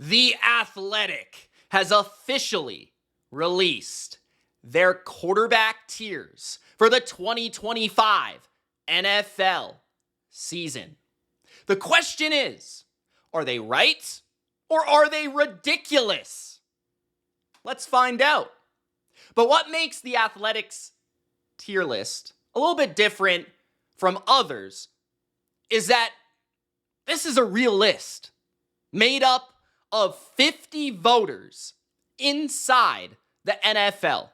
The Athletic has officially released their quarterback tiers for the 2025 NFL season. The question is, are they right or are they ridiculous? Let's find out. But what makes the Athletic's tier list a little bit different from others is that this is a real list made up of 50 voters inside the NFL.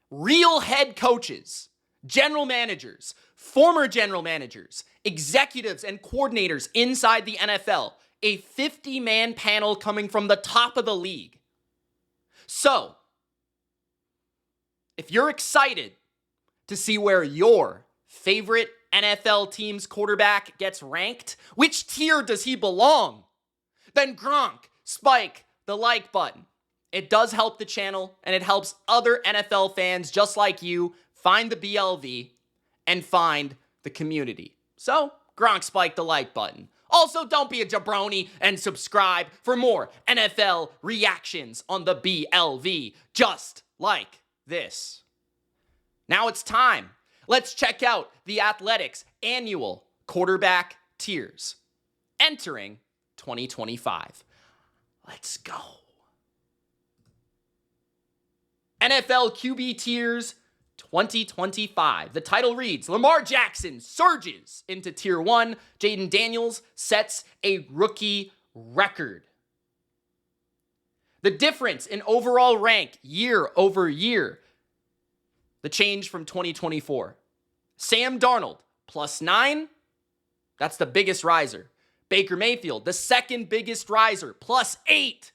Real head coaches, general managers, former general managers, executives, and coordinators inside the NFL. A 50-man panel coming from the top of the league. So, if you're excited to see where your favorite NFL team's quarterback gets ranked, which tier does he belong? Then Gronk, spike the like button. It does help the channel, and it helps other NFL fans just like you find the BLV and find the community. So, Gronk, spike the like button. Also, don't be a jabroni and subscribe for more NFL reactions on the BLV, just like this. Now it's time. Let's check out the Athletic's annual quarterback tiers entering 2025. Let's go. NFL QB tiers 2025. The title reads, Lamar Jackson surges into tier 1. Jayden Daniels sets a rookie record. The difference in overall rank year over year. The change from 2024. Sam Darnold, +9. That's the biggest riser. Baker Mayfield, the second biggest riser, +8.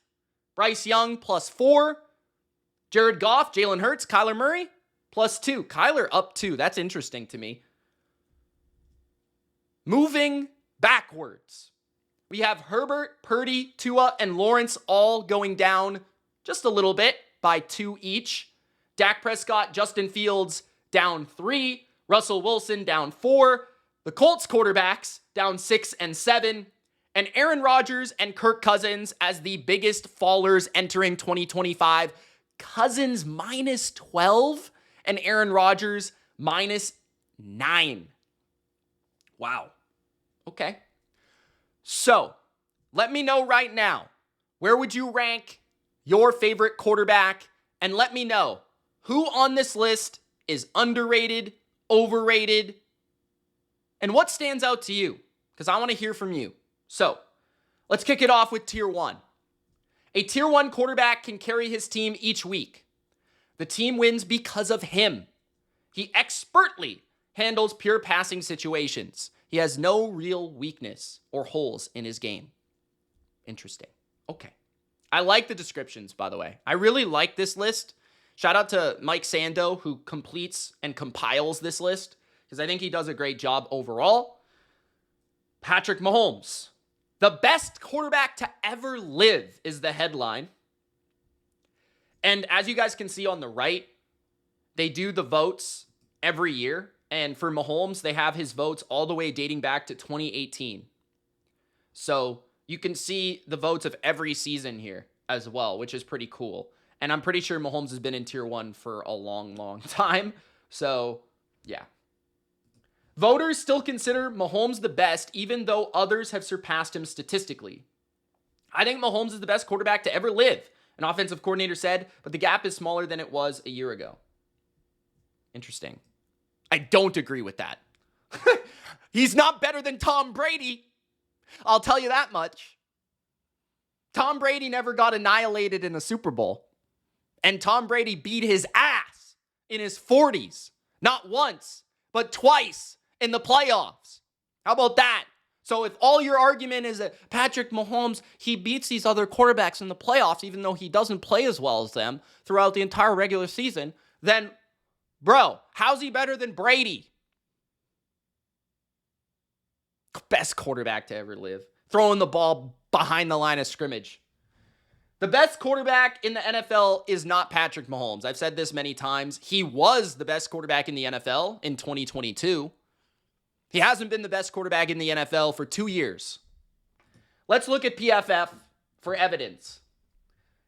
Bryce Young, +4. Jared Goff, Jalen Hurts, Kyler Murray, +2. Kyler up 2. That's interesting to me. Moving backwards. We have Herbert, Purdy, Tua, and Lawrence all going down just a little bit by 2 each. Dak Prescott, Justin Fields down 3. Russell Wilson down 4. The Colts quarterbacks down 6 and 7. And Aaron Rodgers and Kirk Cousins as the biggest fallers entering 2025. Cousins -12 and Aaron Rodgers -9. Wow. Okay. So, let me know right now, where would you rank your favorite quarterback? And let me know who on this list is underrated, overrated, and what stands out to you, because I want to hear from you. So, let's kick it off with tier 1. A tier 1 quarterback can carry his team each week. The team wins because of him. He expertly handles pure passing situations. He has no real weakness or holes in his game. Interesting. Okay. I like the descriptions, by the way. I really like this list. Shout out to Mike Sando, who completes and compiles this list, because I think he does a great job overall. Patrick Mahomes. The best quarterback to ever live is the headline. And as you guys can see on the right, they do the votes every year. And for Mahomes, they have his votes all the way dating back to 2018. So you can see the votes of every season here as well, which is pretty cool. And I'm pretty sure Mahomes has been in tier 1 for a long, long time. So, yeah. Voters still consider Mahomes the best, even though others have surpassed him statistically. I think Mahomes is the best quarterback to ever live, an offensive coordinator said, but the gap is smaller than it was a year ago. Interesting. I don't agree with that. He's not better than Tom Brady. I'll tell you that much. Tom Brady never got annihilated in a Super Bowl. And Tom Brady beat his ass in his 40s. Not once, but twice in the playoffs. How about that? So if all your argument is that Patrick Mahomes, he beats these other quarterbacks in the playoffs, even though he doesn't play as well as them throughout the entire regular season, then, bro, how's he better than Brady? Best quarterback to ever live. Throwing the ball behind the line of scrimmage. The best quarterback in the NFL is not Patrick Mahomes. I've said this many times. He was the best quarterback in the NFL in 2022. He hasn't been the best quarterback in the NFL for 2 years. Let's look at PFF for evidence.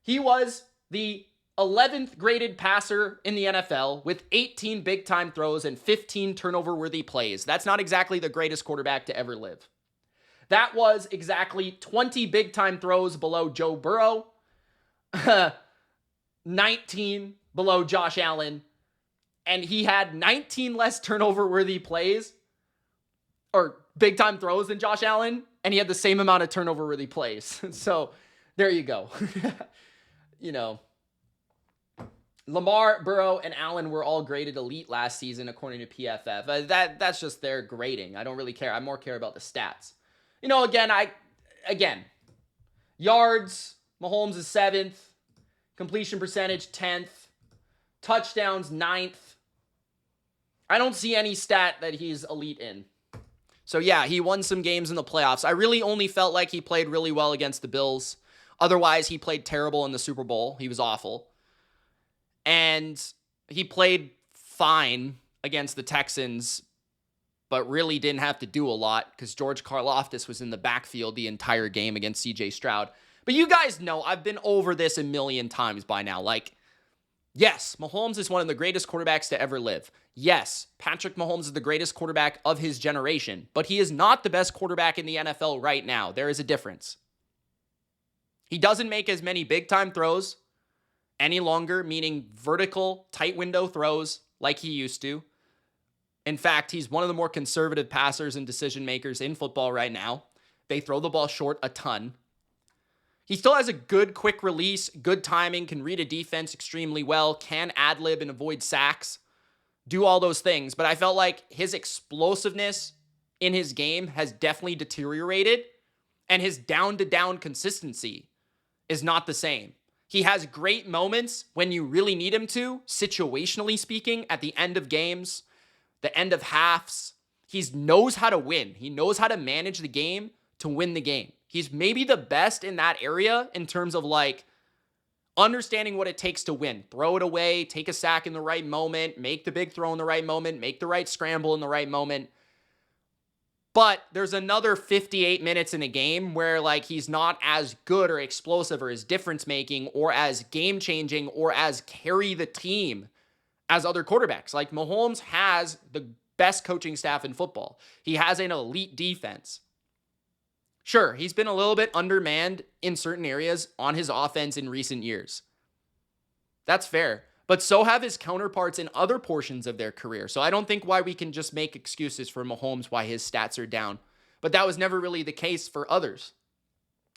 He was the 11th graded passer in the NFL with 18 big-time throws and 15 turnover-worthy plays. That's not exactly the greatest quarterback to ever live. That was exactly 20 big-time throws below Joe Burrow, 19 below Josh Allen, and he had 19 less turnover-worthy plays or big-time throws than Josh Allen, and he had the same amount of turnover-worthy plays. So there you go. You know, Lamar, Burrow, and Allen were all graded elite last season according to PFF. That's just their grading. I don't really care. I more care about the stats. You know, again, yards, Mahomes is 7th, completion percentage 10th, touchdowns 9th. I don't see any stat that he's elite in. So yeah, he won some games in the playoffs. I really only felt like he played really well against the Bills. Otherwise, he played terrible in the Super Bowl. He was awful. And he played fine against the Texans, but really didn't have to do a lot because George Karlaftis was in the backfield the entire game against CJ Stroud. But you guys know, I've been over this a million times by now. Like, yes, Mahomes is one of the greatest quarterbacks to ever live. Yes, Patrick Mahomes is the greatest quarterback of his generation, but he is not the best quarterback in the NFL right now. There is a difference. He doesn't make as many big-time throws any longer, meaning vertical, tight window throws like he used to. In fact, he's one of the more conservative passers and decision makers in football right now. They throw the ball short a ton. He still has a good quick release, good timing, can read a defense extremely well, can ad-lib and avoid sacks, do all those things. But I felt like his explosiveness in his game has definitely deteriorated, and his down-to-down consistency is not the same. He has great moments when you really need him to, situationally speaking, at the end of games, the end of halves. He knows how to win. He knows how to manage the game to win the game. He's maybe the best in that area in terms of like understanding what it takes to win. Throw it away, take a sack in the right moment, make the big throw in the right moment, make the right scramble in the right moment. But there's another 58 minutes in a game where like he's not as good or explosive or as difference making or as game changing or as carry the team as other quarterbacks. Like Mahomes has the best coaching staff in football. He has an elite defense. Sure, he's been a little bit undermanned in certain areas on his offense in recent years. That's fair. But so have his counterparts in other portions of their career. So I don't think why we can just make excuses for Mahomes why his stats are down. But that was never really the case for others.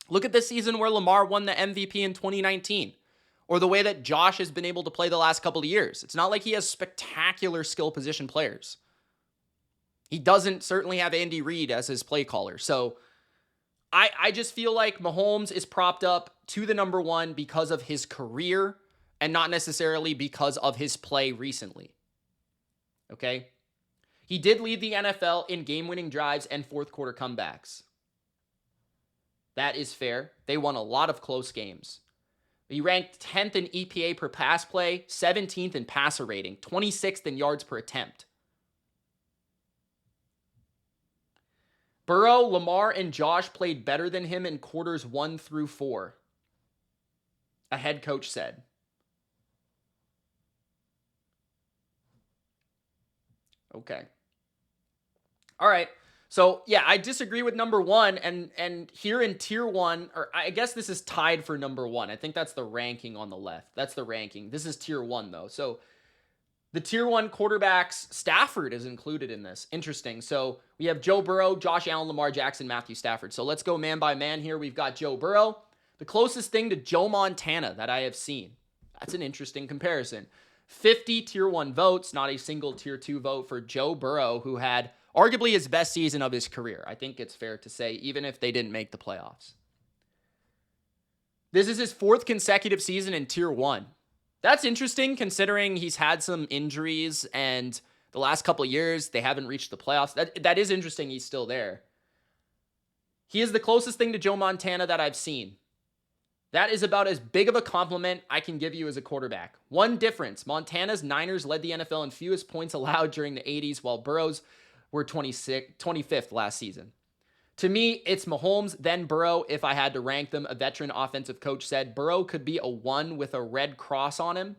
Look at the season where Lamar won the MVP in 2019. Or the way that Josh has been able to play the last couple of years. It's not like he has spectacular skill position players. He doesn't certainly have Andy Reid as his play caller. So I just feel like Mahomes is propped up to the number one because of his career and not necessarily because of his play recently. Okay? He did lead the NFL in game-winning drives and fourth quarter comebacks. That is fair. They won a lot of close games. He ranked 10th in EPA per pass play, 17th in passer rating, 26th in yards per attempt. Burrow, Lamar, and Josh played better than him in quarters 1 through 4. A head coach said. Okay. All right. So, yeah, I disagree with number one. And here in tier one, or I guess this is tied for number one. I think that's the ranking on the left. That's the ranking. This is tier one, though. So, the tier one quarterbacks, Stafford is included in this. Interesting. So, we have Joe Burrow, Josh Allen, Lamar Jackson, Matthew Stafford. So, let's go man by man here. We've got Joe Burrow, the closest thing to Joe Montana that I have seen. That's an interesting comparison. 50 tier 1 votes, not a single tier 2 vote for Joe Burrow, who had arguably his best season of his career. I think it's fair to say, even if they didn't make the playoffs. This is his 4th consecutive season in tier 1. That's interesting considering he's had some injuries and the last couple of years they haven't reached the playoffs. That is interesting he's still there. He is the closest thing to Joe Montana that I've seen. That is about as big of a compliment I can give you as a quarterback. One difference, Montana's Niners led the NFL in fewest points allowed during the 80s, while Burrow's were 25th last season. To me, it's Mahomes, then Burrow if I had to rank them. A veteran offensive coach said Burrow could be a 1 with a red cross on him.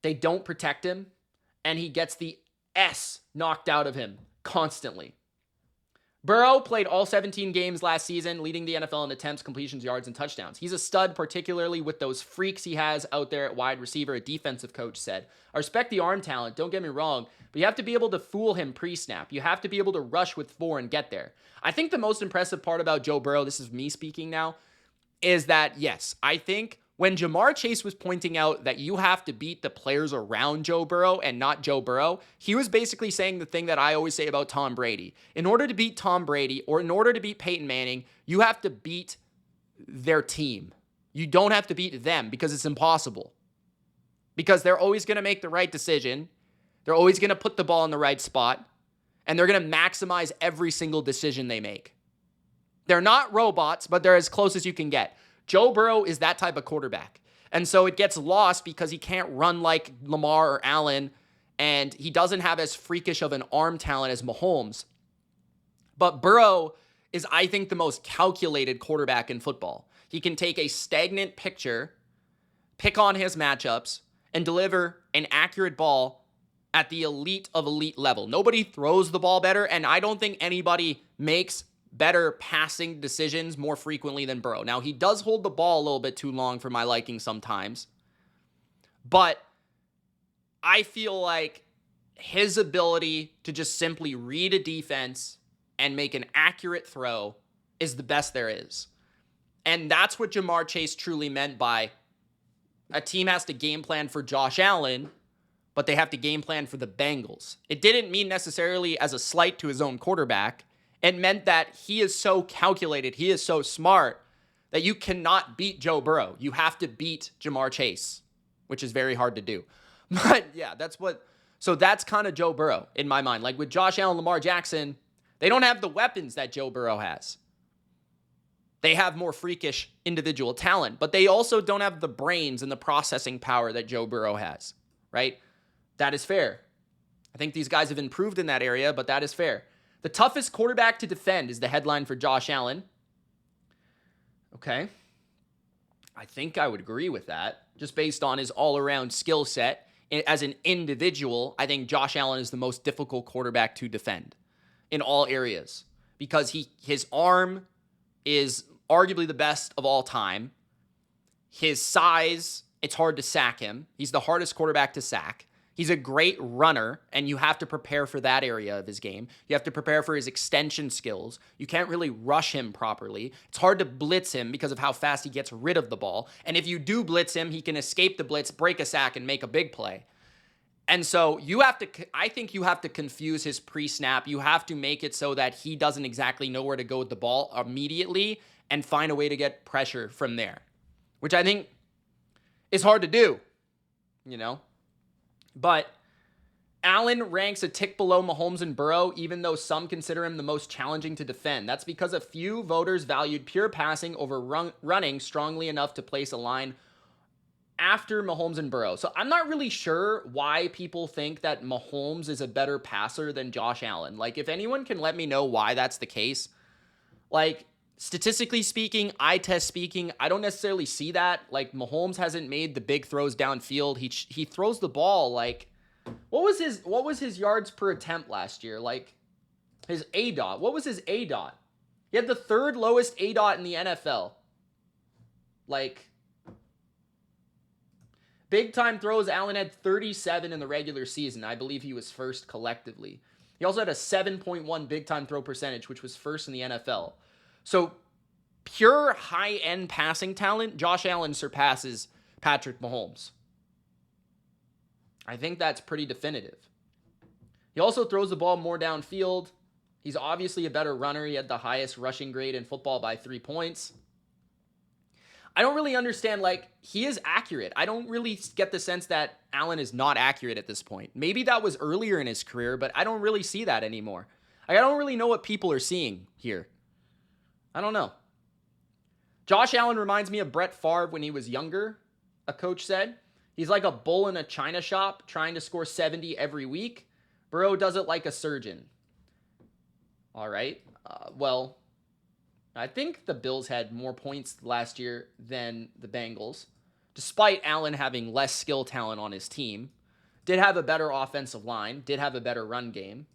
They don't protect him, and he gets the S knocked out of him constantly. Burrow played all 17 games last season, leading the NFL in attempts, completions, yards, and touchdowns. He's a stud, particularly with those freaks he has out there at wide receiver, a defensive coach said. I respect the arm talent, don't get me wrong, but you have to be able to fool him pre-snap. You have to be able to rush with 4 and get there. I think the most impressive part about Joe Burrow, this is me speaking now, is that, yes, I think when Ja'Marr Chase was pointing out that you have to beat the players around Joe Burrow and not Joe Burrow, he was basically saying the thing that I always say about Tom Brady. In order to beat Tom Brady or in order to beat Peyton Manning, you have to beat their team. You don't have to beat them because it's impossible. Because they're always going to make the right decision. They're always going to put the ball in the right spot. And they're going to maximize every single decision they make. They're not robots, but they're as close as you can get. Joe Burrow is that type of quarterback. And so it gets lost because he can't run like Lamar or Allen, and he doesn't have as freakish of an arm talent as Mahomes. But Burrow is, I think, the most calculated quarterback in football. He can take a stagnant picture, pick on his matchups, and deliver an accurate ball at the elite of elite level. Nobody throws the ball better, and I don't think anybody makes better passing decisions more frequently than Burrow. Now, he does hold the ball a little bit too long for my liking sometimes, but I feel like his ability to just simply read a defense and make an accurate throw is the best there is. And that's what Ja'Marr Chase truly meant by a team has to game plan for Josh Allen, but they have to game plan for the Bengals. It didn't mean necessarily as a slight to his own quarterback. It meant that he is so calculated, he is so smart, that you cannot beat Joe Burrow. You have to beat Ja'Marr Chase, which is very hard to do. But yeah, so that's kind of Joe Burrow in my mind. Like with Josh Allen, Lamar Jackson, they don't have the weapons that Joe Burrow has. They have more freakish individual talent, but they also don't have the brains and the processing power that Joe Burrow has, right? That is fair. I think these guys have improved in that area, but that is fair. The toughest quarterback to defend is the headline for Josh Allen. Okay. I think I would agree with that. Just based on his all-around skill set. As an individual, I think Josh Allen is the most difficult quarterback to defend in all areas. Because his arm is arguably the best of all time. His size, it's hard to sack him. He's the hardest quarterback to sack. He's a great runner, and you have to prepare for that area of his game. You have to prepare for his extension skills. You can't really rush him properly. It's hard to blitz him because of how fast he gets rid of the ball. And if you do blitz him, he can escape the blitz, break a sack, and make a big play. And so I think you have to confuse his pre-snap. You have to make it so that he doesn't exactly know where to go with the ball immediately and find a way to get pressure from there, which I think is hard to do, you know? But Allen ranks a tick below Mahomes and Burrow, even though some consider him the most challenging to defend. That's because a few voters valued pure passing over running strongly enough to place a line after Mahomes and Burrow. So I'm not really sure why people think that Mahomes is a better passer than Josh Allen. Like, if anyone can let me know why that's the case. Like, statistically speaking, eye test speaking, I don't necessarily see that. Like, Mahomes hasn't made the big throws downfield. He throws the ball like, what was his yards per attempt last year? Like, his ADOT. What was his ADOT? He had the third lowest ADOT in the NFL. Like, big time throws, Allen had 37 in the regular season. I believe he was first collectively. He also had a 7.1 big time throw percentage, which was first in the NFL. So, pure high-end passing talent, Josh Allen surpasses Patrick Mahomes. I think that's pretty definitive. He also throws the ball more downfield. He's obviously a better runner. He had the highest rushing grade in football by 3 points. I don't really understand, like, he is accurate. I don't really get the sense that Allen is not accurate at this point. Maybe that was earlier in his career, but I don't really see that anymore. Like, I don't really know what people are seeing here. I don't know. Josh Allen reminds me of Brett Favre when he was younger, a coach said. He's like a bull in a china shop trying to score 70 every week. Burrow does it like a surgeon. All right. Well, I think the Bills had more points last year than the Bengals, despite Allen having less skill talent on his team. Did have a better offensive line, did have a better run game.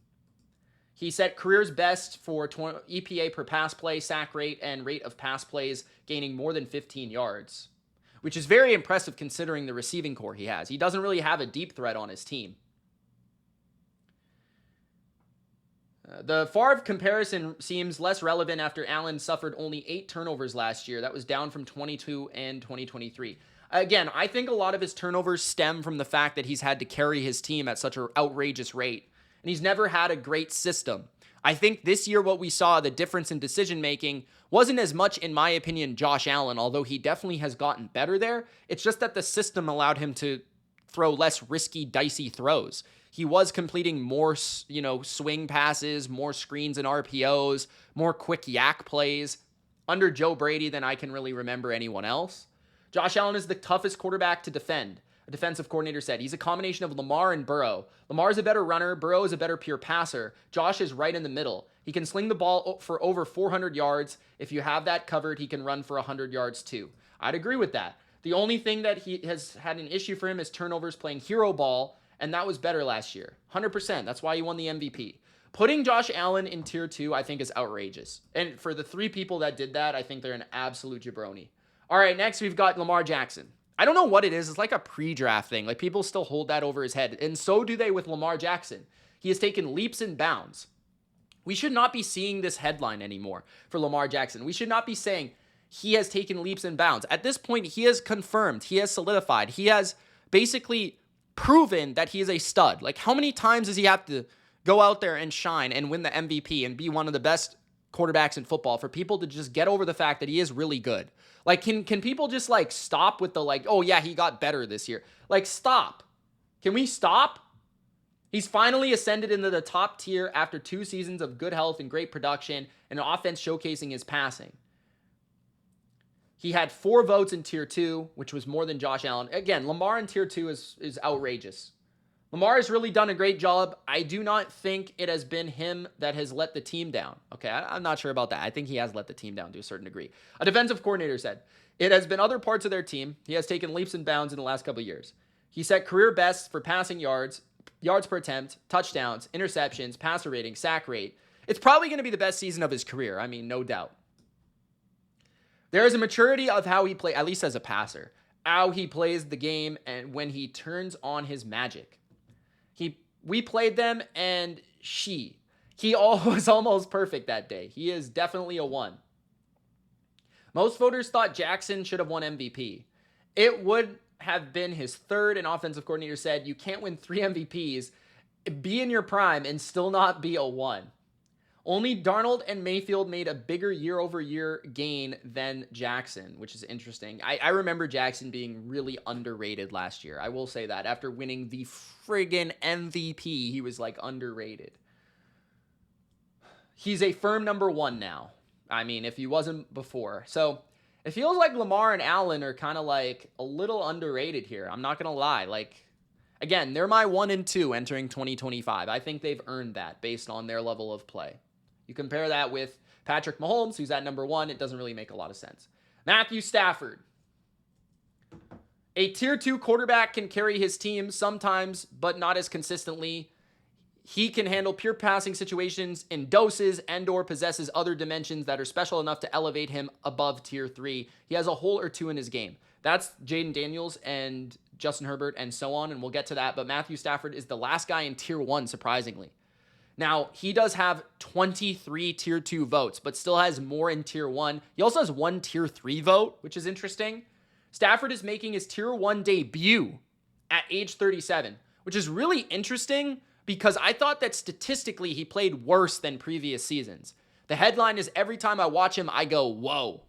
He set career's best for EPA per pass play, sack rate, and rate of pass plays, gaining more than 15 yards, which is very impressive considering the receiving core he has. He doesn't really have a deep threat on his team. The Favre comparison seems less relevant after Allen suffered only 8 turnovers last year. That was down from 22 and 2023. Again, I think a lot of his turnovers stem from the fact that he's had to carry his team at such an outrageous rate, and he's never had a great system. I think this year what we saw, the difference in decision-making, wasn't as much, in my opinion, Josh Allen, although he definitely has gotten better there. It's just that the system allowed him to throw less risky, dicey throws. He was completing more, swing passes, more screens and RPOs, more quick yak plays under Joe Brady than I can really remember anyone else. Josh Allen is the toughest quarterback to defend, a defensive coordinator said. He's a combination of Lamar and Burrow. Lamar is a better runner. Burrow is a better pure passer. Josh is right in the middle. He can sling the ball for over 400 yards. If you have that covered, he can run for 100 yards too. I'd agree with that. The only thing that he has had an issue for him is turnovers playing hero ball, and that was better last year. 100%. That's why he won the MVP. Putting Josh Allen in tier 2, I think, is outrageous. And for the 3 people that did that, I think they're an absolute jabroni. All right, next we've got Lamar Jackson. I don't know what it is. It's like a pre-draft thing. Like, people still hold that over his head. And so do they with Lamar Jackson. He has taken leaps and bounds. We should not be seeing this headline anymore for Lamar Jackson. We should not be saying he has taken leaps and bounds. At this point, he has confirmed. He has solidified. He has basically proven that he is a stud. Like, how many times does he have to go out there and shine and win the MVP and be one of the best quarterbacks in football for people to just get over the fact that he is really good? Like, can people just, like, stop with the, like, oh, yeah, he got better this year? Like, stop. Can we stop? He's finally ascended into the top tier after 2 seasons of good health and great production and an offense showcasing his passing. He had 4 votes in tier 2, which was more than Josh Allen. Again, Lamar in tier 2 is outrageous. Lamar has really done a great job. I do not think it has been him that has let the team down. Okay, I'm not sure about that. I think he has let the team down to a certain degree. A defensive coordinator said, it has been other parts of their team. He has taken leaps and bounds in the last couple of years. He set career bests for passing yards, yards per attempt, touchdowns, interceptions, passer rating, sack rate. It's probably going to be the best season of his career. I mean, no doubt. There is a maturity of how he plays, at least as a passer, how he plays the game and when he turns on his magic. We played them, and he was almost perfect that day. He is definitely a 1. Most voters thought Jackson should have won MVP. It would have been his 3rd, an offensive coordinator said, you can't win 3 MVPs, be in your prime, and still not be a 1. Only Darnold and Mayfield made a bigger year-over-year gain than Jackson, which is interesting. I remember Jackson being really underrated last year. I will say that. After winning the friggin' MVP, he was, like, underrated. He's a firm number 1 now. I mean, if he wasn't before. So, it feels like Lamar and Allen are kind of, like, a little underrated here. I'm not going to lie. Like, again, they're my 1 and 2 entering 2025. I think they've earned that based on their level of play. You compare that with Patrick Mahomes, who's at number 1, it doesn't really make a lot of sense. Matthew Stafford. A tier 2 quarterback can carry his team sometimes, but not as consistently. He can handle pure passing situations in doses and or possesses other dimensions that are special enough to elevate him above tier 3. He has a hole or 2 in his game. That's Jayden Daniels and Justin Herbert and so on, and we'll get to that. But Matthew Stafford is the last guy in tier 1, surprisingly. Now, he does have 23 tier 2 votes, but still has more in tier 1. He also has 1 tier 3 vote, which is interesting. Stafford is making his tier 1 debut at age 37, which is really interesting because I thought that statistically he played worse than previous seasons. The headline is every time I watch him, I go, whoa.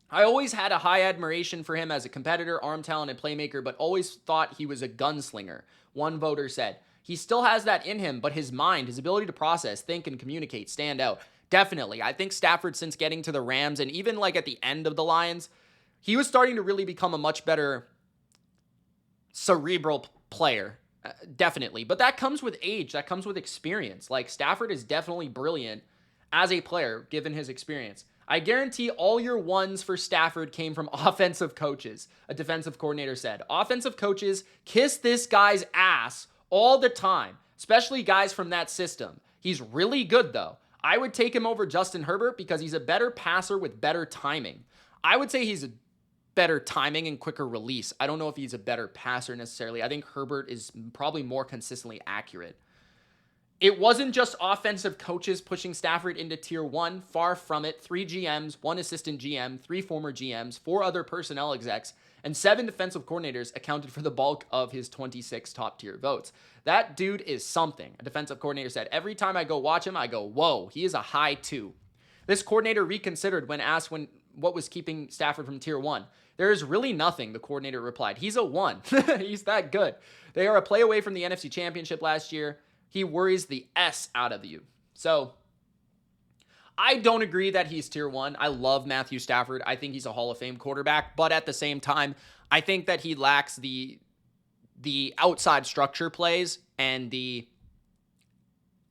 I always had a high admiration for him as a competitor, arm talent, and playmaker, but always thought he was a gunslinger, one voter said. He still has that in him, but his mind, his ability to process, think, and communicate stand out. Definitely. I think Stafford, since getting to the Rams and even like at the end of the Lions, he was starting to really become a much better cerebral player. Definitely. But that comes with age. That comes with experience. Like, Stafford is definitely brilliant as a player, given his experience. I guarantee all your ones for Stafford came from offensive coaches, a defensive coordinator said. Offensive coaches kiss this guy's ass all the time, especially guys from that system. He's really good, though. I would take him over Justin Herbert because he's a better passer with better timing. I would say he's a better timing and quicker release. I don't know if he's a better passer necessarily. I think Herbert is probably more consistently accurate. It wasn't just offensive coaches pushing Stafford into tier 1. Far from it. 3 GMs, 1 assistant GM, 3 former GMs, 4 other personnel execs, and 7 defensive coordinators accounted for the bulk of his 26 top tier votes. That dude is something, a defensive coordinator said. Every time I go watch him, I go, whoa, he is a high 2. This coordinator reconsidered when asked what was keeping Stafford from tier 1. There is really nothing, the coordinator replied. He's a 1. He's that good. They are a play away from the NFC Championship last year. He worries the S out of you. So, I don't agree that he's tier 1. I love Matthew Stafford. I think he's a Hall of Fame quarterback. But at the same time, I think that he lacks the outside structure plays and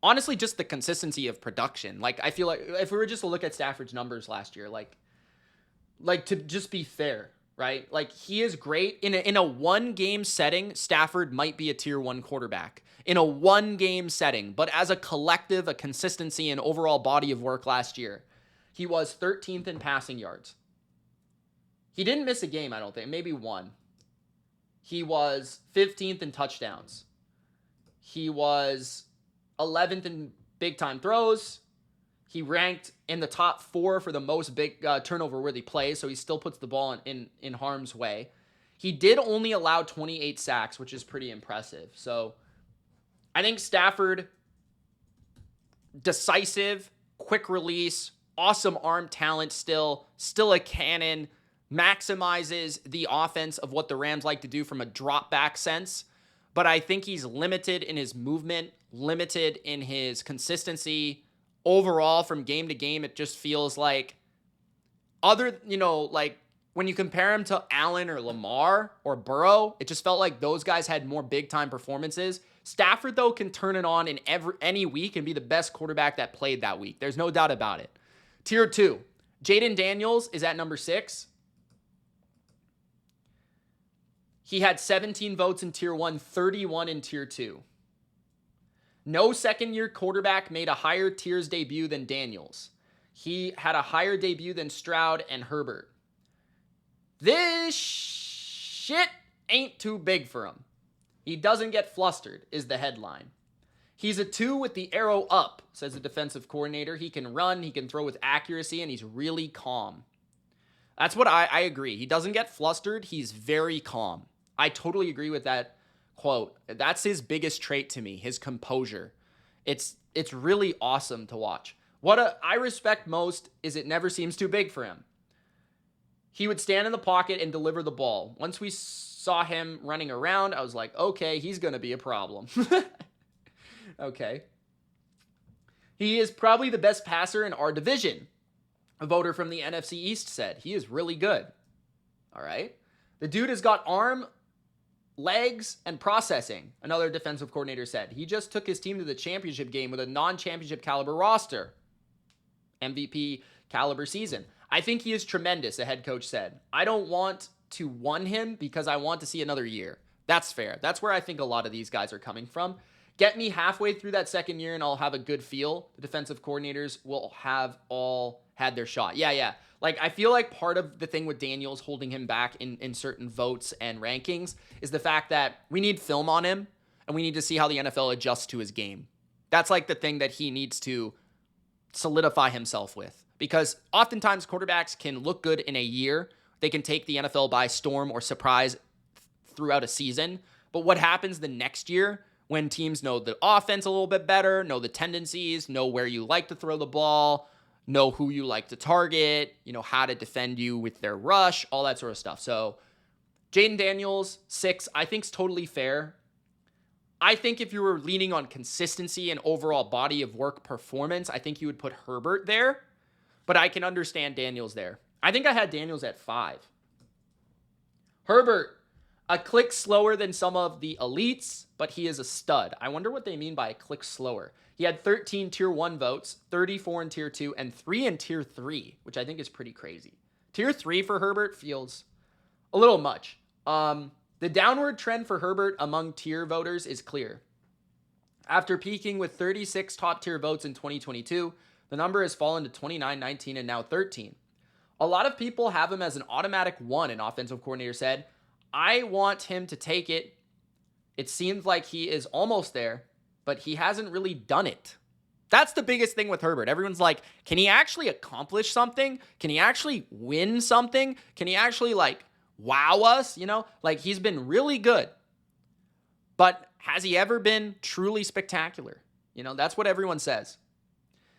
honestly, just the consistency of production. Like, I feel like if we were just to look at Stafford's numbers last year, like to just be fair, right? Like, he is great. In a one-game setting, Stafford might be a tier 1 quarterback. In a one-game setting. But as a collective, a consistency, and overall body of work last year, he was 13th in passing yards. He didn't miss a game, I don't think. Maybe one. He was 15th in touchdowns. He was 11th in big-time throws. He ranked in the top 4 for the most big turnover-worthy plays, so he still puts the ball in harm's way. He did only allow 28 sacks, which is pretty impressive. So I think Stafford, decisive, quick release, awesome arm talent still a cannon, maximizes the offense of what the Rams like to do from a drop back sense. But I think he's limited in his movement, limited in his consistency. Overall, from game to game, it just feels like like when you compare him to Allen or Lamar or Burrow, it just felt like those guys had more big-time performances. Stafford, though, can turn it on in any week and be the best quarterback that played that week. There's no doubt about it. Tier 2. Jayden Daniels is at number 6. He had 17 votes in Tier 1, 31 in Tier 2. No second-year quarterback made a higher tiers debut than Daniels. He had a higher debut than Stroud and Herbert. This shit ain't too big for him. He doesn't get flustered, is the headline. He's a 2 with the arrow up, says the defensive coordinator. He can run, he can throw with accuracy, and he's really calm. That's what I agree. He doesn't get flustered. He's very calm. I totally agree with that quote. That's his biggest trait to me, his composure. It's really awesome to watch. What I respect most is it never seems too big for him. He would stand in the pocket and deliver the ball. Once we saw him running around, I was like, okay, he's going to be a problem. Okay. He is probably the best passer in our division, a voter from the NFC East said. He is really good. All right. The dude has got arm, legs, and processing, another defensive coordinator said. He just took his team to the championship game with a non-championship caliber roster. MVP caliber season. I think he is tremendous, a head coach said. I don't want to won him because I want to see another year. That's fair. That's where I think a lot of these guys are coming from. Get me halfway through that second year and I'll have a good feel. The defensive coordinators will have all had their shot. Yeah. Like, I feel like part of the thing with Daniels holding him back in certain votes and rankings is the fact that we need film on him and we need to see how the NFL adjusts to his game. That's like the thing that he needs to solidify himself with. Because oftentimes quarterbacks can look good in a year. They can take the NFL by storm or surprise throughout a season. But what happens the next year when teams know the offense a little bit better, know the tendencies, know where you like to throw the ball, know who you like to target, how to defend you with their rush, all that sort of stuff. So Jayden Daniels, 6, I think is totally fair. I think if you were leaning on consistency and overall body of work performance, I think you would put Herbert there. But I can understand Daniels there. I think I had Daniels at 5. Herbert, A click slower than some of the elites, but he is a stud. I wonder what they mean by a click slower. He had 13 tier 1 votes, 34 in tier 2, and 3 in tier 3, which I think is pretty crazy. Tier 3 for Herbert feels a little much. The downward trend for Herbert among tier voters is clear. After peaking with 36 top tier votes in 2022, the number has fallen to 29, 19, and now 13. A lot of people have him as an automatic 1, an offensive coordinator said. I want him to take it. It seems like he is almost there, but he hasn't really done it. That's the biggest thing with Herbert. Everyone's like, can he actually accomplish something? Can he actually win something? Can he actually wow us? He's been really good. But has he ever been truly spectacular? That's what everyone says.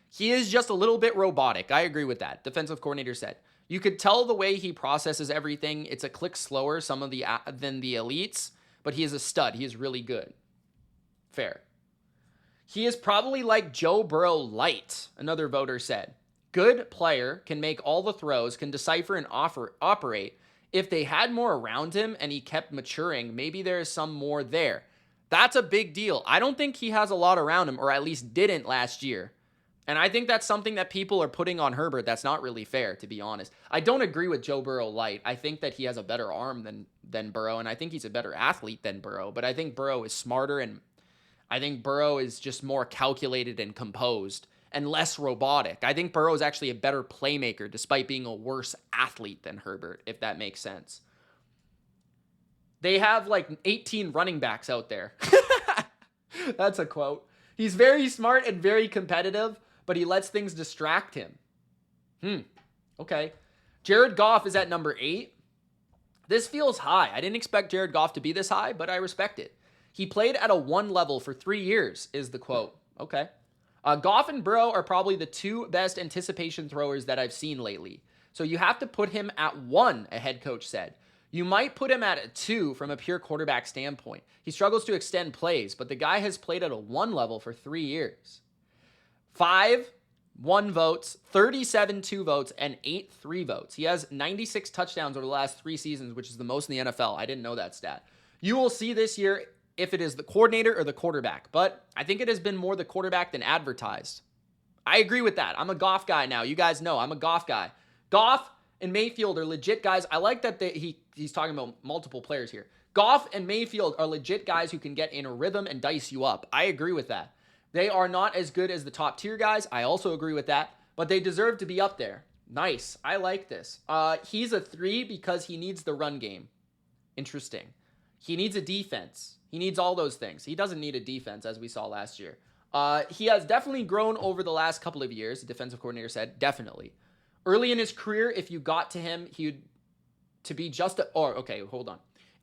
He is just a little bit robotic. I agree with that. Defensive coordinator said. You could tell the way he processes everything. It's a click slower than the elites, but he is a stud. He is really good. Fair. He is probably like Joe Burrow light, another voter said. Good player, can make all the throws, can decipher and operate. If they had more around him and he kept maturing, maybe there is some more there. That's a big deal. I don't think he has a lot around him, or at least didn't last year. And I think that's something that people are putting on Herbert that's not really fair, to be honest. I don't agree with Joe Burrow light. I think that he has a better arm than Burrow, and I think he's a better athlete than Burrow. But I think Burrow is smarter, and I think Burrow is just more calculated and composed and less robotic. I think Burrow is actually a better playmaker despite being a worse athlete than Herbert, if that makes sense. They have 18 running backs out there. That's a quote. He's very smart and very competitive, but he lets things distract him. Okay. Jared Goff is at number 8. This feels high. I didn't expect Jared Goff to be this high, but I respect it. He played at a 1 level for 3 years, is the quote. Okay. Goff and Burrow are probably the 2 best anticipation throwers that I've seen lately. So you have to put him at 1, a head coach said. You might put him at a 2 from a pure quarterback standpoint. He struggles to extend plays, but the guy has played at a 1 level for 3 years. 5 1 votes, 37 2 votes, and 8 3 votes. He has 96 touchdowns over the last 3 seasons, which is the most in the NFL. I didn't know that stat. You will see this year if it is the coordinator or the quarterback, but I think it has been more the quarterback than advertised. I agree with that. I'm a Goff guy now. You guys know I'm a Goff guy. Goff and Mayfield are legit guys. I like that he's talking about multiple players here. Goff and Mayfield are legit guys who can get in a rhythm and dice you up. I agree with that. They are not as good as the top tier guys. I also agree with that, but they deserve to be up there. Nice. I like this. He's a 3 because he needs the run game. Interesting. He needs a defense. He needs all those things. He doesn't need a defense, as we saw last year. He has definitely grown over the last couple of years, the defensive coordinator said. Definitely. Early in his career, if you got to him,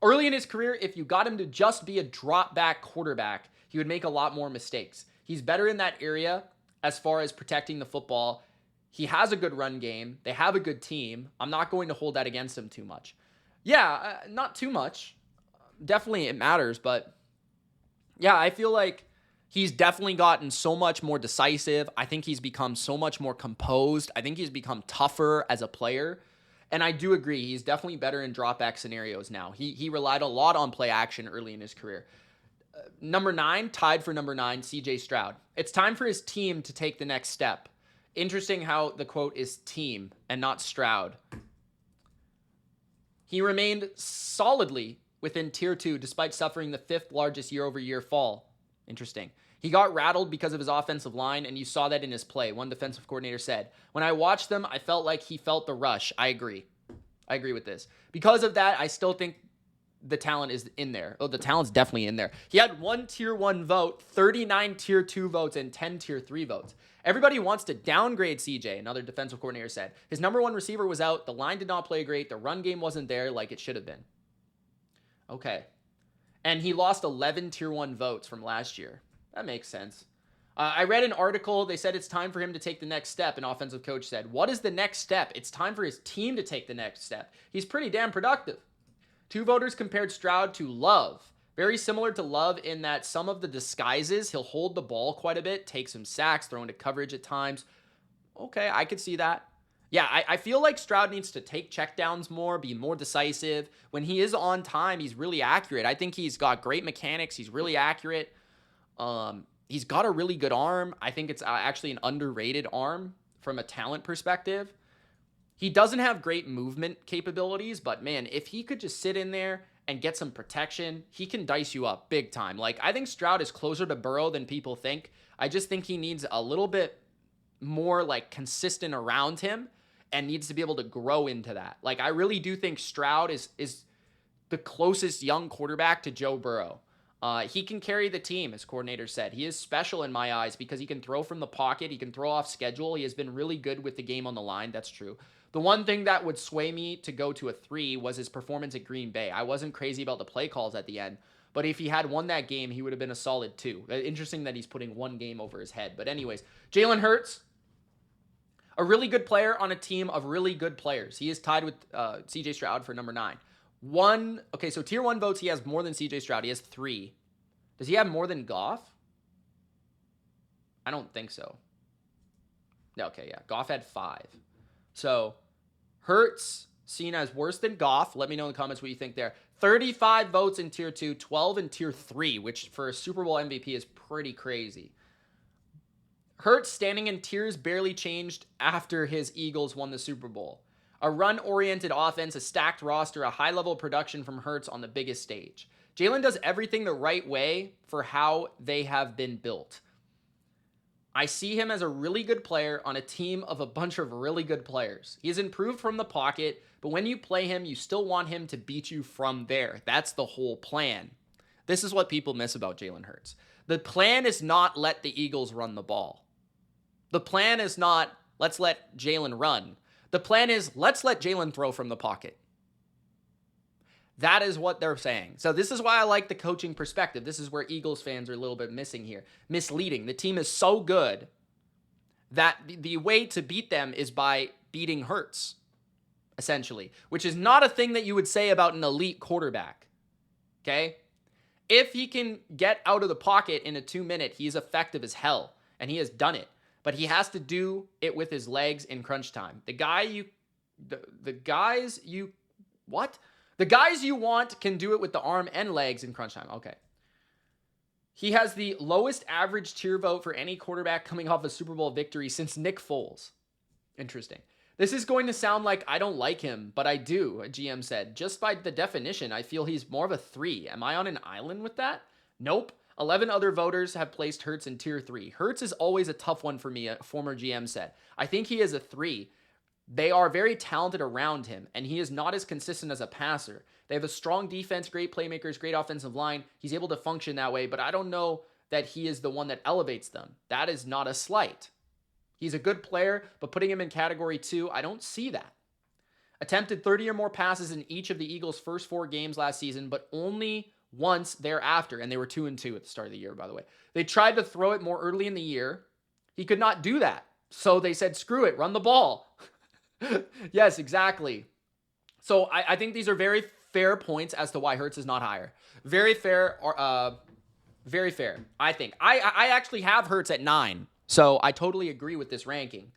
Early in his career, if you got him to just be a drop back quarterback, he would make a lot more mistakes. He's better in that area as far as protecting the football. He has a good run game. They have a good team. I'm not going to hold that against him too much. Yeah, not too much. Definitely it matters, but yeah, I feel like he's definitely gotten so much more decisive. I think he's become so much more composed. I think he's become tougher as a player. And I do agree, he's definitely better in drop-back scenarios now. He relied a lot on play action early in his career. Number 9, tied for number 9, CJ Stroud. It's time for his team to take the next step. Interesting how the quote is team and not Stroud. He remained solidly within tier 2 despite suffering the 5th largest year-over-year fall. Interesting. He got rattled because of his offensive line, and you saw that in his play. One defensive coordinator said, when I watched them, I felt like he felt the rush. I agree. I agree with this. Because of that, I still think the talent is in there. Oh, the talent's definitely in there. He had 1 tier 1 vote, 39 tier 2 votes, and 10 tier 3 votes. Everybody wants to downgrade CJ, another defensive coordinator said. His number 1 receiver was out. The line did not play great. The run game wasn't there like it should have been. Okay. And he lost 11 tier 1 votes from last year. That makes sense. I read an article. They said it's time for him to take the next step. An offensive coach said, what is the next step? It's time for his team to take the next step. He's pretty damn productive. 2 voters compared Stroud to Love. Very similar to Love in that some of the disguises, he'll hold the ball quite a bit, take some sacks, throw into coverage at times. Okay, I could see that. Yeah, I feel like Stroud needs to take checkdowns more, be more decisive. When he is on time, he's really accurate. I think he's got great mechanics. He's really accurate. He's got a really good arm. I think it's actually an underrated arm from a talent perspective. He doesn't have great movement capabilities, but man, if he could just sit in there and get some protection, he can dice you up big time. Like, I think Stroud is closer to Burrow than people think. I just think he needs a little bit more like consistent around him and needs to be able to grow into that. Like, I really do think Stroud is the closest young quarterback to Joe Burrow. He can carry the team, as coordinator said. He is special in my eyes because he can throw from the pocket. He can throw off schedule. He has been really good with the game on the line. That's true. The one thing that would sway me to go to a 3 was his performance at Green Bay. I wasn't crazy about the play calls at the end, but if he had won that game, he would have been a solid 2. Interesting that he's putting one game over his head. But anyways, Jalen Hurts, a really good player on a team of really good players. He is tied with CJ Stroud for number 9. So tier 1 votes, he has more than CJ Stroud. He has 3. Does he have more than Goff? I don't think so. Okay, yeah. Goff had 5. So Hurts seen as worse than Goff. Let me know in the comments what you think there. 35 votes in tier 2, 12 in tier 3, which for a Super Bowl MVP is pretty crazy. Hurts standing in tiers barely changed after his Eagles won the Super Bowl. A run-oriented offense, a stacked roster, a high level of production from Hurts on the biggest stage. Jalen does everything the right way for how they have been built. I see him as a really good player on a team of a bunch of really good players. He's improved from the pocket, but when you play him, you still want him to beat you from there. That's the whole plan. This is what people miss about Jalen Hurts. The plan is not let the Eagles run the ball. The plan is not let's let Jalen run. The plan is let's let Jalen throw from the pocket. That is what they're saying. So this is why I like the coaching perspective. This is where Eagles fans are a little bit missing here. Misleading. The team is so good that the way to beat them is by beating Hurts, essentially, which is not a thing that you would say about an elite quarterback. Okay? If he can get out of the pocket in a 2-minute, he's effective as hell, and he has done it. But he has to do it with his legs in crunch time. The guys you want can do it with the arm and legs in crunch time. Okay. He has the lowest average tier vote for any quarterback coming off a Super Bowl victory since Nick Foles. Interesting. This is going to sound like I don't like him, but I do, a GM said. Just by the definition, I feel he's more of a 3. Am I on an island with that? Nope. 11 other voters have placed Hurts in tier 3. Hurts is always a tough one for me, a former GM said. I think he is a 3. They are very talented around him, and he is not as consistent as a passer. They have a strong defense, great playmakers, great offensive line. He's able to function that way, but I don't know that he is the one that elevates them. That is not a slight. He's a good player, but putting him in category 2, I don't see that. Attempted 30 or more passes in each of the Eagles' first 4 games last season, but only once thereafter, and they were 2-2 at the start of the year, by the way. They tried to throw it more early in the year. He could not do that. So they said, screw it, run the ball. Yes, exactly. So I think these are very fair points as to why Hurts is not higher. Very fair, I think. I actually have Hurts at 9, so I totally agree with this ranking,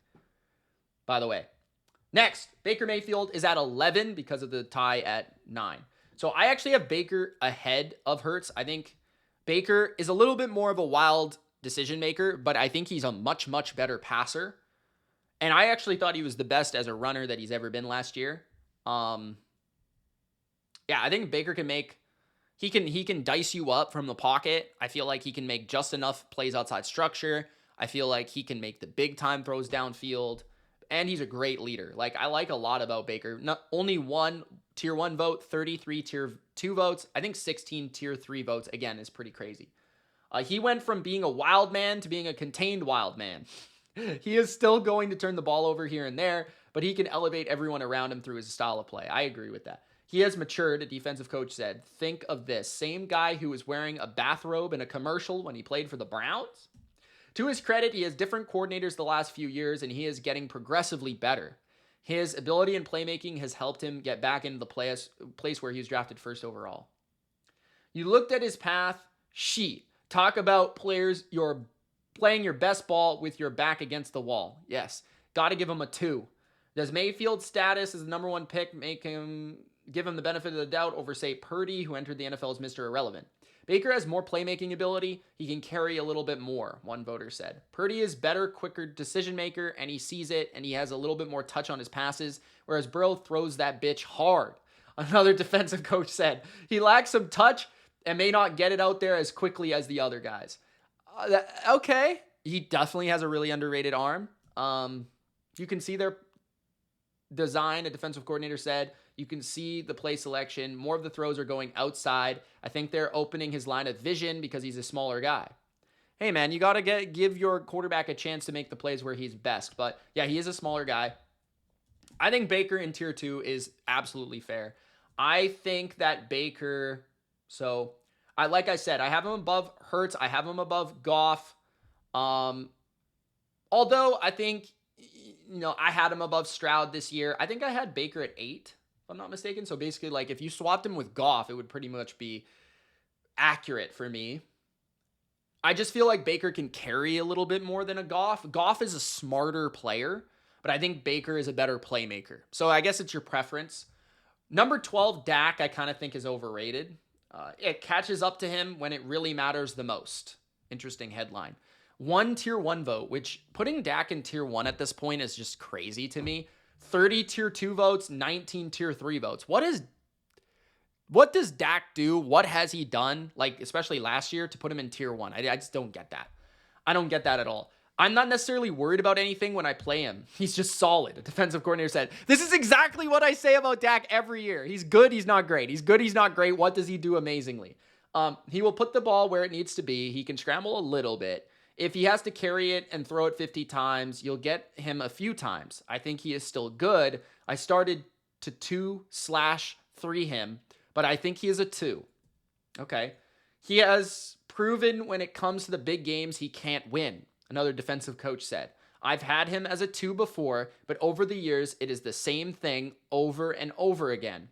by the way. Next, Baker Mayfield is at 11 because of the tie at 9. So I actually have Baker ahead of Hurts. I think Baker is a little bit more of a wild decision maker, but I think he's a much, much better passer. And I actually thought he was the best as a runner that he's ever been last year. I think Baker can he can dice you up from the pocket. I feel like he can make just enough plays outside structure. I feel like he can make the big time throws downfield. And he's a great leader. Like, I like a lot about Baker. Not only 1 tier 1 vote, 33 tier 2 votes. I think 16 tier 3 votes, again, is pretty crazy. He went from being a wild man to being a contained wild man. He is still going to turn the ball over here and there, but he can elevate everyone around him through his style of play. I agree with that. He has matured, a defensive coach said. Think of this. Same guy who was wearing a bathrobe in a commercial when he played for the Browns. To his credit, he has different coordinators the last few years, and he is getting progressively better. His ability in playmaking has helped him get back into the place where he was drafted first overall. You looked at his path. Talk about players, you're playing your best ball with your back against the wall. Yes, got to give him a 2. Does Mayfield's status as the number one pick give him the benefit of the doubt over, say, Purdy, who entered the NFL as Mr. Irrelevant? Baker has more playmaking ability. He can carry a little bit more, one voter said. Purdy is better, quicker decision maker, and he sees it, and he has a little bit more touch on his passes, whereas Burrow throws that bitch hard. Another defensive coach said he lacks some touch and may not get it out there as quickly as the other guys. Okay. He definitely has a really underrated arm. You can see their design, a defensive coordinator said. You can see the play selection. More of the throws are going outside. I think they're opening his line of vision because he's a smaller guy. Hey, man, you got to give your quarterback a chance to make the plays where he's best. But, yeah, he is a smaller guy. I think Baker in tier 2 is absolutely fair. I think that Baker, like I said, I have him above Hurts. I have him above Goff. Although I think, I had him above Stroud this year. I think I had Baker at 8, if I'm not mistaken. So basically, like, if you swapped him with Goff, it would pretty much be accurate for me. I just feel like Baker can carry a little bit more than a Goff. Goff is a smarter player, but I think Baker is a better playmaker. So I guess it's your preference. Number 12, Dak, I kind of think is overrated. It catches up to him when it really matters the most. Interesting headline. 1 tier 1 vote, which putting Dak in tier 1 at this point is just crazy to me. 30 tier 2 votes, 19 tier 3 votes. What does Dak do? What has he done, like especially last year, to put him in tier 1? I just don't get that. I don't get that at all. I'm not necessarily worried about anything when I play him. He's just solid. A defensive coordinator said, this is exactly what I say about Dak every year. He's good, he's not great. He's good, he's not great. What does he do amazingly? He will put the ball where it needs to be. He can scramble a little bit. If he has to carry it and throw it 50 times, you'll get him a few times. I think he is still good. I started to 2/3 him, but I think he is a 2. Okay. He has proven when it comes to the big games, he can't win. Another defensive coach said, I've had him as a 2 before, but over the years, it is the same thing over and over again.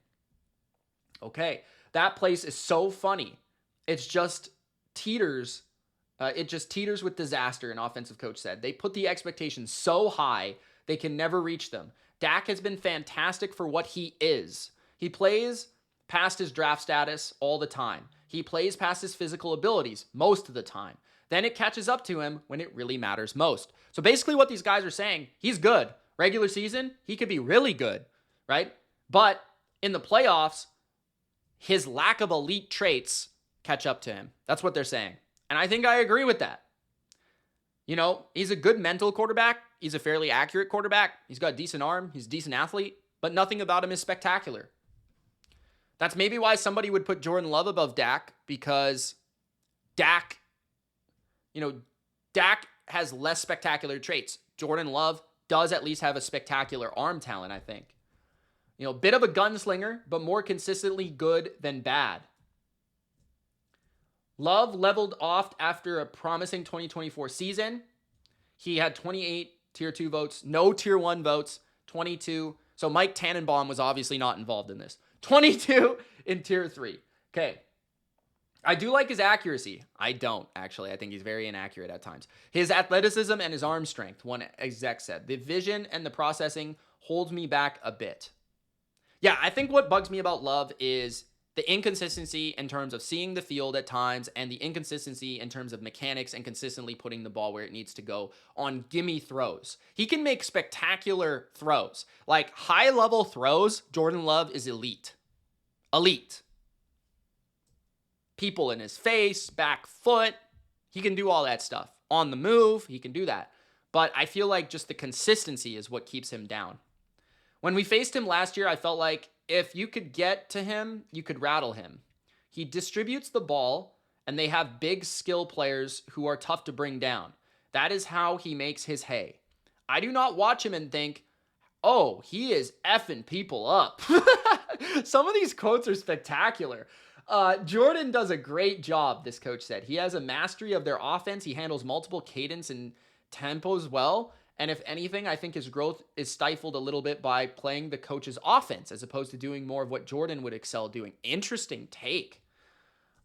Okay. That place is so funny. It's just teeters. It just teeters with disaster, an offensive coach said. They put the expectations so high, they can never reach them. Dak has been fantastic for what he is. He plays past his draft status all the time. He plays past his physical abilities most of the time. Then it catches up to him when it really matters most. So basically what these guys are saying, he's good. Regular season, he could be really good, right? But in the playoffs, his lack of elite traits catch up to him. That's what they're saying. And I think I agree with that. He's a good mental quarterback. He's a fairly accurate quarterback. He's got a decent arm. He's a decent athlete, but nothing about him is spectacular. That's maybe why somebody would put Jordan Love above Dak, because Dak has less spectacular traits. Jordan Love does at least have a spectacular arm talent, I think. Bit of a gunslinger, but more consistently good than bad. Love leveled off after a promising 2024 season. He had 28 tier 2 votes, no tier 1 votes, 22. So Mike Tannenbaum was obviously not involved in this. 22 in tier 3. Okay. I do like his accuracy. I don't, actually. I think he's very inaccurate at times. His athleticism and his arm strength, one exec said. The vision and the processing holds me back a bit. Yeah, I think what bugs me about Love is the inconsistency in terms of seeing the field at times, and the inconsistency in terms of mechanics and consistently putting the ball where it needs to go on gimme throws. He can make spectacular throws. Like high-level throws, Jordan Love is elite. Elite. People in his face, back foot. He can do all that stuff. On the move, he can do that. But I feel like just the consistency is what keeps him down. When we faced him last year, I felt like if you could get to him, you could rattle him. He distributes the ball, and they have big skill players who are tough to bring down. That is how he makes his hay. I do not watch him and think, oh, he is effing people up. Some of these quotes are spectacular. Jordan does a great job, this coach said. He has a mastery of their offense. He handles multiple cadence and tempos well. And if anything, I think his growth is stifled a little bit by playing the coach's offense as opposed to doing more of what Jordan would excel doing. Interesting take.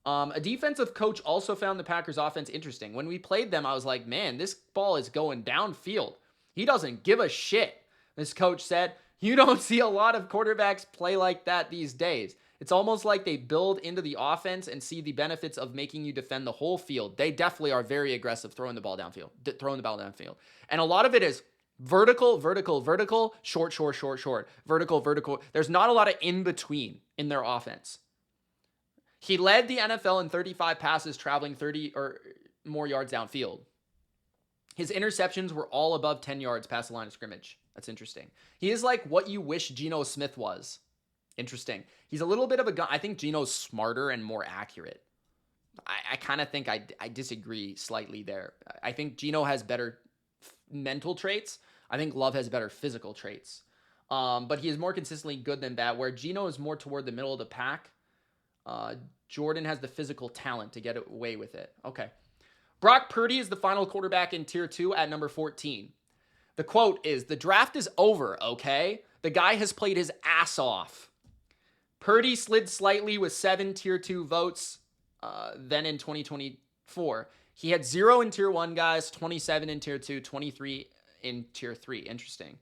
A defensive coach also found the Packers offense interesting. When we played them, I was like, man, this ball is going downfield. He doesn't give a shit. This coach said, "You don't see a lot of quarterbacks play like that these days. It's almost like they build into the offense and see the benefits of making you defend the whole field. They definitely are very aggressive throwing the ball downfield. And a lot of it is vertical, vertical, vertical, short, short, short, short, vertical, vertical. There's not a lot of in between in their offense. He led the NFL in 35 passes traveling 30 or more yards downfield. His interceptions were all above 10 yards past the line of scrimmage. That's interesting. He is like what you wish Geno Smith was. Interesting. He's a little bit of a gun. I think Geno's smarter and more accurate. I kind of think I disagree slightly there. I think Geno has better mental traits. I think Love has better physical traits. But he is more consistently good than bad, where Geno is more toward the middle of the pack. Jordan has the physical talent to get away with it. Okay. Brock Purdy is the final quarterback in Tier 2 at number 14. The quote is, "The draft is over, okay? The guy has played his ass off." Purdy slid slightly with 7 Tier 2 votes then in 2024. He had 0 in Tier 1, guys, 27 in Tier 2, 23 in Tier 3. Interesting.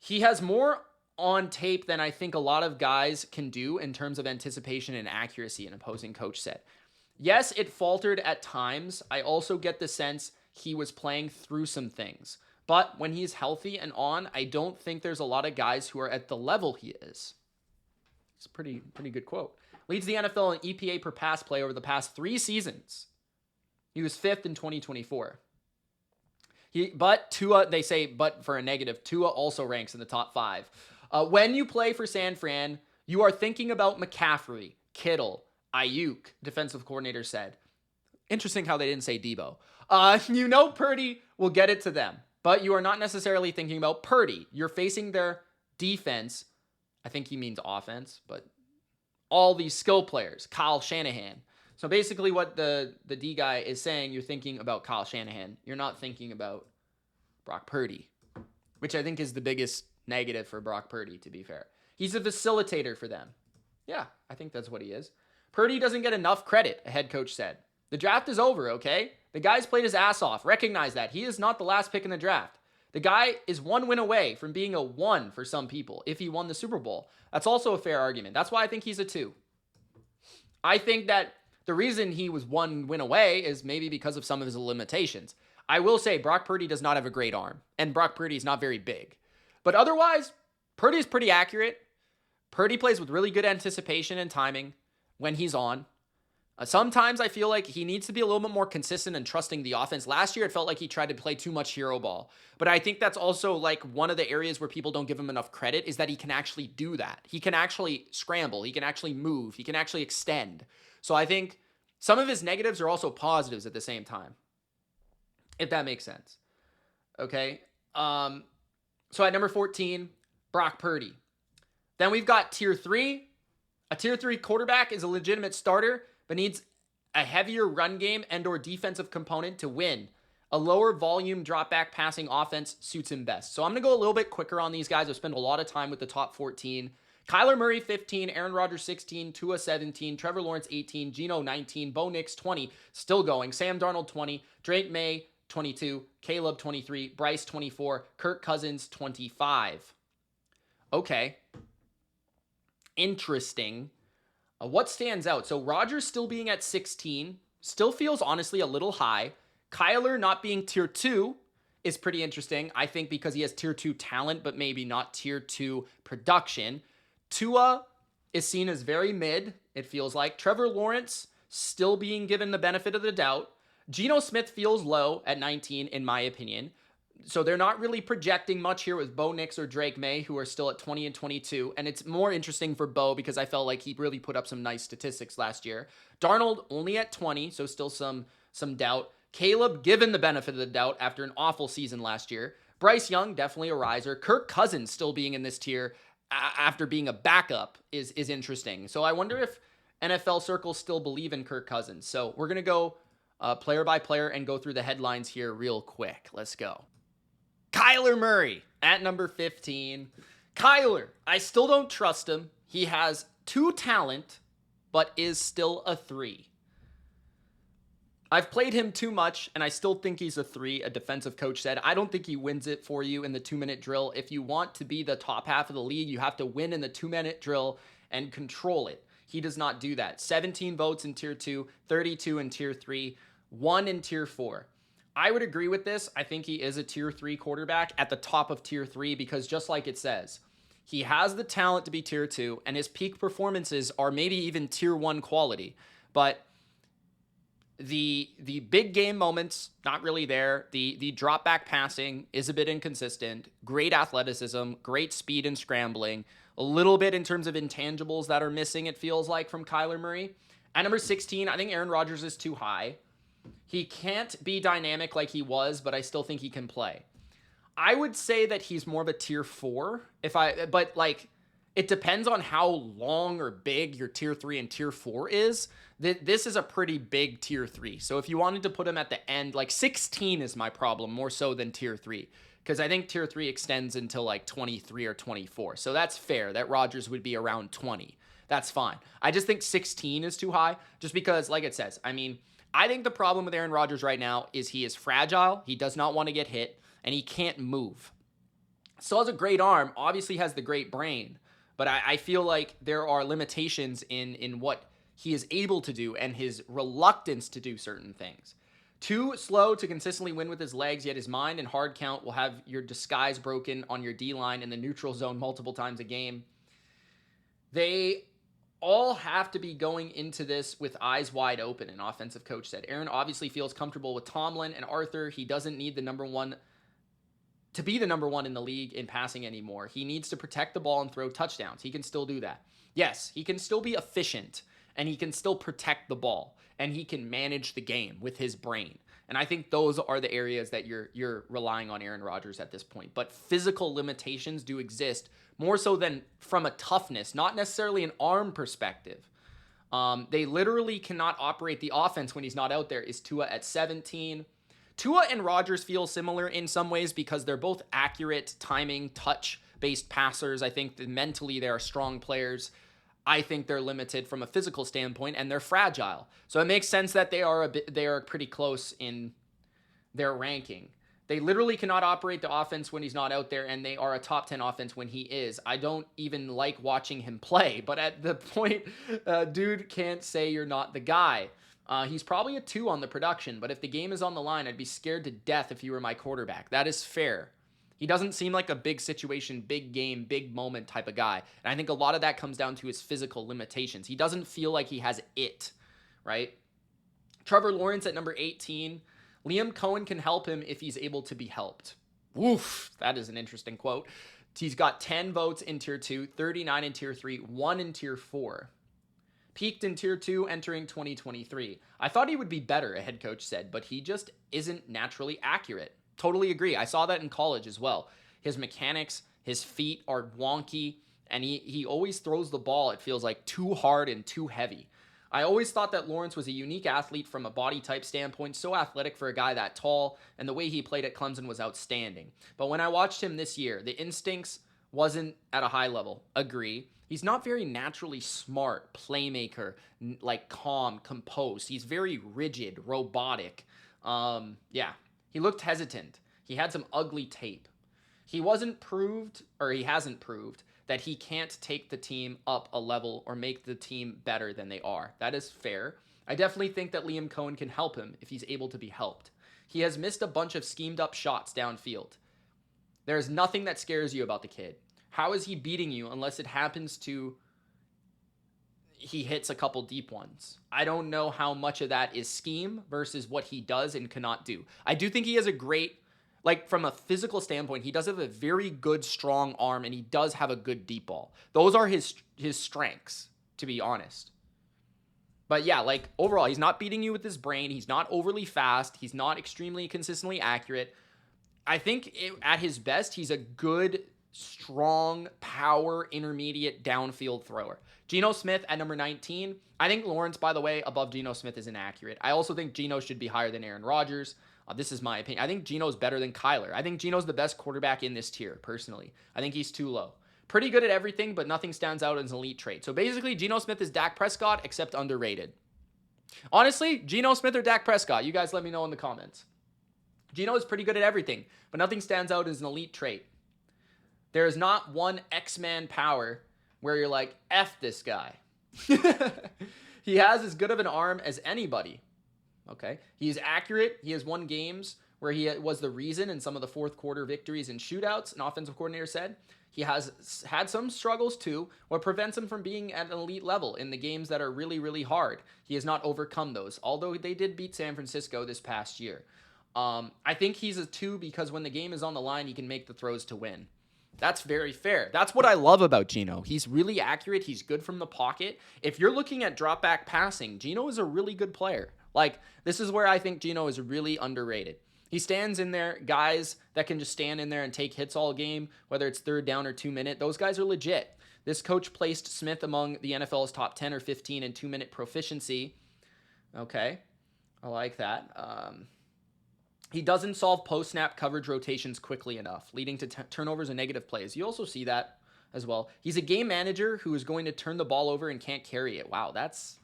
He has more on tape than I think a lot of guys can do in terms of anticipation and accuracy, an opposing coach said. Yes, it faltered at times. I also get the sense he was playing through some things. But when he's healthy and on, I don't think there's a lot of guys who are at the level he is. It's a pretty good quote. Leads the NFL in EPA per pass play over the past 3 seasons. He was 5th in 2024. But Tua, they say, but for a negative, Tua also ranks in the top 5. When you play for San Fran, you are thinking about McCaffrey, Kittle, Ayuk, defensive coordinator said. Interesting how they didn't say Debo. You know Purdy will get it to them, but you are not necessarily thinking about Purdy. You're facing their defense. I think he means offense, but all these skill players, Kyle Shanahan. So basically what the D guy is saying, you're thinking about Kyle Shanahan. You're not thinking about Brock Purdy, which I think is the biggest negative for Brock Purdy, to be fair. He's a facilitator for them. Yeah, I think that's what he is. Purdy doesn't get enough credit, a head coach said. The draft is over, okay? The guy's played his ass off. Recognize that. He is not the last pick in the draft. The guy is 1 win away from being a 1 for some people if he won the Super Bowl. That's also a fair argument. That's why I think he's a 2. I think that the reason he was 1 win away is maybe because of some of his limitations. I will say Brock Purdy does not have a great arm, and Brock Purdy is not very big. But otherwise, Purdy is pretty accurate. Purdy plays with really good anticipation and timing when he's on. Sometimes I feel like he needs to be a little bit more consistent and trusting the offense. Last year, it felt like he tried to play too much hero ball. But I think that's also like one of the areas where people don't give him enough credit is that he can actually do that. He can actually scramble. He can actually move. He can actually extend. So I think some of his negatives are also positives at the same time, if that makes sense. Okay. So at number 14, Brock Purdy. Then we've got Tier 3. A Tier 3 quarterback is a legitimate starter, but needs a heavier run game and or defensive component to win. A lower volume drop back passing offense suits him best. So I'm going to go a little bit quicker on these guys. I've spent a lot of time with the top 14. Kyler Murray, 15. Aaron Rodgers, 16. Tua, 17. Trevor Lawrence, 18. Geno, 19. Bo Nix, 20. Still going. Sam Darnold, 20. Drake May, 22. Caleb, 23. Bryce, 24. Kirk Cousins, 25. Okay. Interesting. What stands out? So Rodgers still being at 16 still feels honestly a little high. Kyler not being Tier 2 is pretty interesting. I think because he has Tier 2 talent, but maybe not Tier 2 production. Tua is seen as very mid, it feels like. Trevor Lawrence still being given the benefit of the doubt. Geno Smith feels low at 19, in my opinion. So they're not really projecting much here with Bo Nix or Drake May, who are still at 20 and 22. And it's more interesting for Bo because I felt like he really put up some nice statistics last year. Darnold only at 20, so still some doubt. Caleb given the benefit of the doubt after an awful season last year. Bryce Young, definitely a riser. Kirk Cousins still being in this tier after being a backup is interesting. So I wonder if NFL circles still believe in Kirk Cousins. So we're going to go player by player and go through the headlines here real quick. Let's go. Kyler Murray at number 15. Kyler, I still don't trust him. He has 2 talent, but is still a 3. I've played him too much, and I still think he's a 3, a defensive coach said. I don't think he wins it for you in the 2-minute drill. If you want to be the top half of the league, you have to win in the 2-minute drill and control it. He does not do that. 17 votes in Tier 2, 32 in Tier 3, 1 in Tier 4. I would agree with this. I think he is a Tier 3 quarterback at the top of Tier 3 because just like it says, he has the talent to be Tier 2, and his peak performances are maybe even Tier 1 quality. But the big game moments, not really there. The drop back passing is a bit inconsistent. Great athleticism, great speed and scrambling. A little bit in terms of intangibles that are missing, it feels like, from Kyler Murray. At number 16, I think Aaron Rodgers is too high. He can't be dynamic like he was, but I still think he can play. I would say that he's more of a Tier 4, but like, it depends on how long or big your Tier 3 and Tier 4 is. This is a pretty big Tier 3. So if you wanted to put him at the end, like 16 is my problem more so than Tier 3. Because I think Tier 3 extends until like 23 or 24. So that's fair that Rodgers would be around 20. That's fine. I just think 16 is too high just because, like it says, I mean, I think the problem with Aaron Rodgers right now is he is fragile. He does not want to get hit and he can't move. Still has a great arm, obviously has the great brain. But I feel like there are limitations in what he is able to do and his reluctance to do certain things. Too slow to consistently win with his legs, yet his mind and hard count will have your disguise broken on your D-line in the neutral zone multiple times a game. They all have to be going into this with eyes wide open, an offensive coach said. Aaron obviously feels comfortable with Tomlin and Arthur. He doesn't need the number one to be the number one in the league in passing anymore. He needs to protect the ball and throw touchdowns. He can still do that. Yes, he can still be efficient and he can still protect the ball and he can manage the game with his brain. And I think those are the areas that you're relying on Aaron Rodgers at this point. But physical limitations do exist more so than from a toughness, not necessarily an arm perspective. They literally cannot operate the offense when he's not out there. Is Tua at 17? Tua and Rodgers feel similar in some ways because they're both accurate, timing, touch-based passers. I think that mentally they are strong players. I think they're limited from a physical standpoint, and they're fragile. So it makes sense that they are pretty close in their ranking. They literally cannot operate the offense when he's not out there, and they are a top 10 offense when he is. I don't even like watching him play, but at the point, dude can't say you're not the guy. He's probably a 2 on the production, but if the game is on the line, I'd be scared to death if you were my quarterback. That is fair. He doesn't seem like a big situation, big game, big moment type of guy. And I think a lot of that comes down to his physical limitations. He doesn't feel like he has it, right? Trevor Lawrence at number 18. Liam Cohen can help him if he's able to be helped. Woof, that is an interesting quote. He's got 10 votes in Tier 2, 39 in Tier 3, 1 in Tier 4. Peaked in Tier 2 entering 2023. I thought he would be better, a head coach said, but he just isn't naturally accurate. Totally agree. I saw that in college as well. His mechanics, his feet are wonky, and he always throws the ball, it feels like, too hard and too heavy. I always thought that Lawrence was a unique athlete from a body type standpoint, so athletic for a guy that tall, and the way he played at Clemson was outstanding. But when I watched him this year, the instincts wasn't at a high level. Agree. He's not very naturally smart, playmaker, like calm, composed. He's very rigid, robotic. He looked hesitant. He had some ugly tape. He hasn't proved that he can't take the team up a level or make the team better than they are. That is fair. I definitely think that Liam Cohen can help him if he's able to be helped. He has missed a bunch of schemed up shots downfield. There is nothing that scares you about the kid. How is he beating you unless it happens to he hits a couple deep ones? I don't know how much of that is scheme versus what he does and cannot do. I do think he has a great, like from a physical standpoint, he does have a very good, strong arm, and he does have a good deep ball. Those are his strengths, to be honest. But yeah, like overall, he's not beating you with his brain. He's not overly fast. He's not extremely consistently accurate. I think at his best, he's a good, strong, power, intermediate downfield thrower. Geno Smith at number 19. I think Lawrence, by the way, above Geno Smith is inaccurate. I also think Geno should be higher than Aaron Rodgers. This is my opinion. I think Geno's better than Kyler. I think Geno's the best quarterback in this tier, personally. I think he's too low. Pretty good at everything, but nothing stands out as an elite trait. So basically, Geno Smith is Dak Prescott, except underrated. Honestly, Geno Smith or Dak Prescott? You guys let me know in the comments. Geno is pretty good at everything, but nothing stands out as an elite trait. There is not one X-Man power where you're like, F this guy. He has as good of an arm as anybody. Okay. He's accurate. He has won games where he was the reason in some of the fourth quarter victories and shootouts, an offensive coordinator said. He has had some struggles too. What prevents him from being at an elite level in the games that are really, really hard? He has not overcome those, although they did beat San Francisco this past year. I think he's a 2 because when the game is on the line, he can make the throws to win. That's very fair. That's what I love about Geno. He's really accurate. He's good from the pocket. If you're looking at drop back passing, Geno is a really good player. Like, this is where I think Geno is really underrated. He stands in there, guys that can just stand in there and take hits all game, whether it's third down or 2 minute. Those guys are legit. This coach placed Smith among the NFL's top 10 or 15 in 2-minute proficiency. Okay, I like that. He doesn't solve post-snap coverage rotations quickly enough, leading to turnovers and negative plays. You also see that as well. He's a game manager who is going to turn the ball over and can't carry it. Wow, that's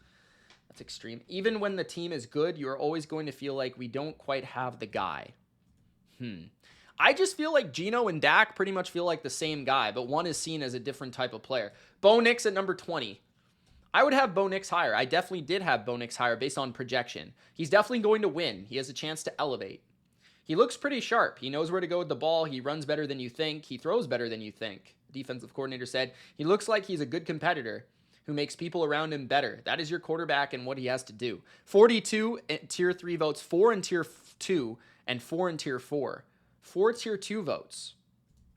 extreme. Even when the team is good, you're always going to feel like we don't quite have the guy. I just feel like Geno and Dak pretty much feel like the same guy, but one is seen as a different type of player. Bo Nix at number 20. I would have Bo Nix higher. I definitely did have Bo Nix higher based on projection. He's definitely going to win. He has a chance to elevate. He looks pretty sharp. He knows where to go with the ball. He runs better than you think. He throws better than you think. The defensive coordinator said he looks like he's a good competitor who makes people around him better. That is your quarterback and what he has to do. 42 tier 3 votes, 4 in tier 2, and 4 in tier 4. 4 tier 2 votes.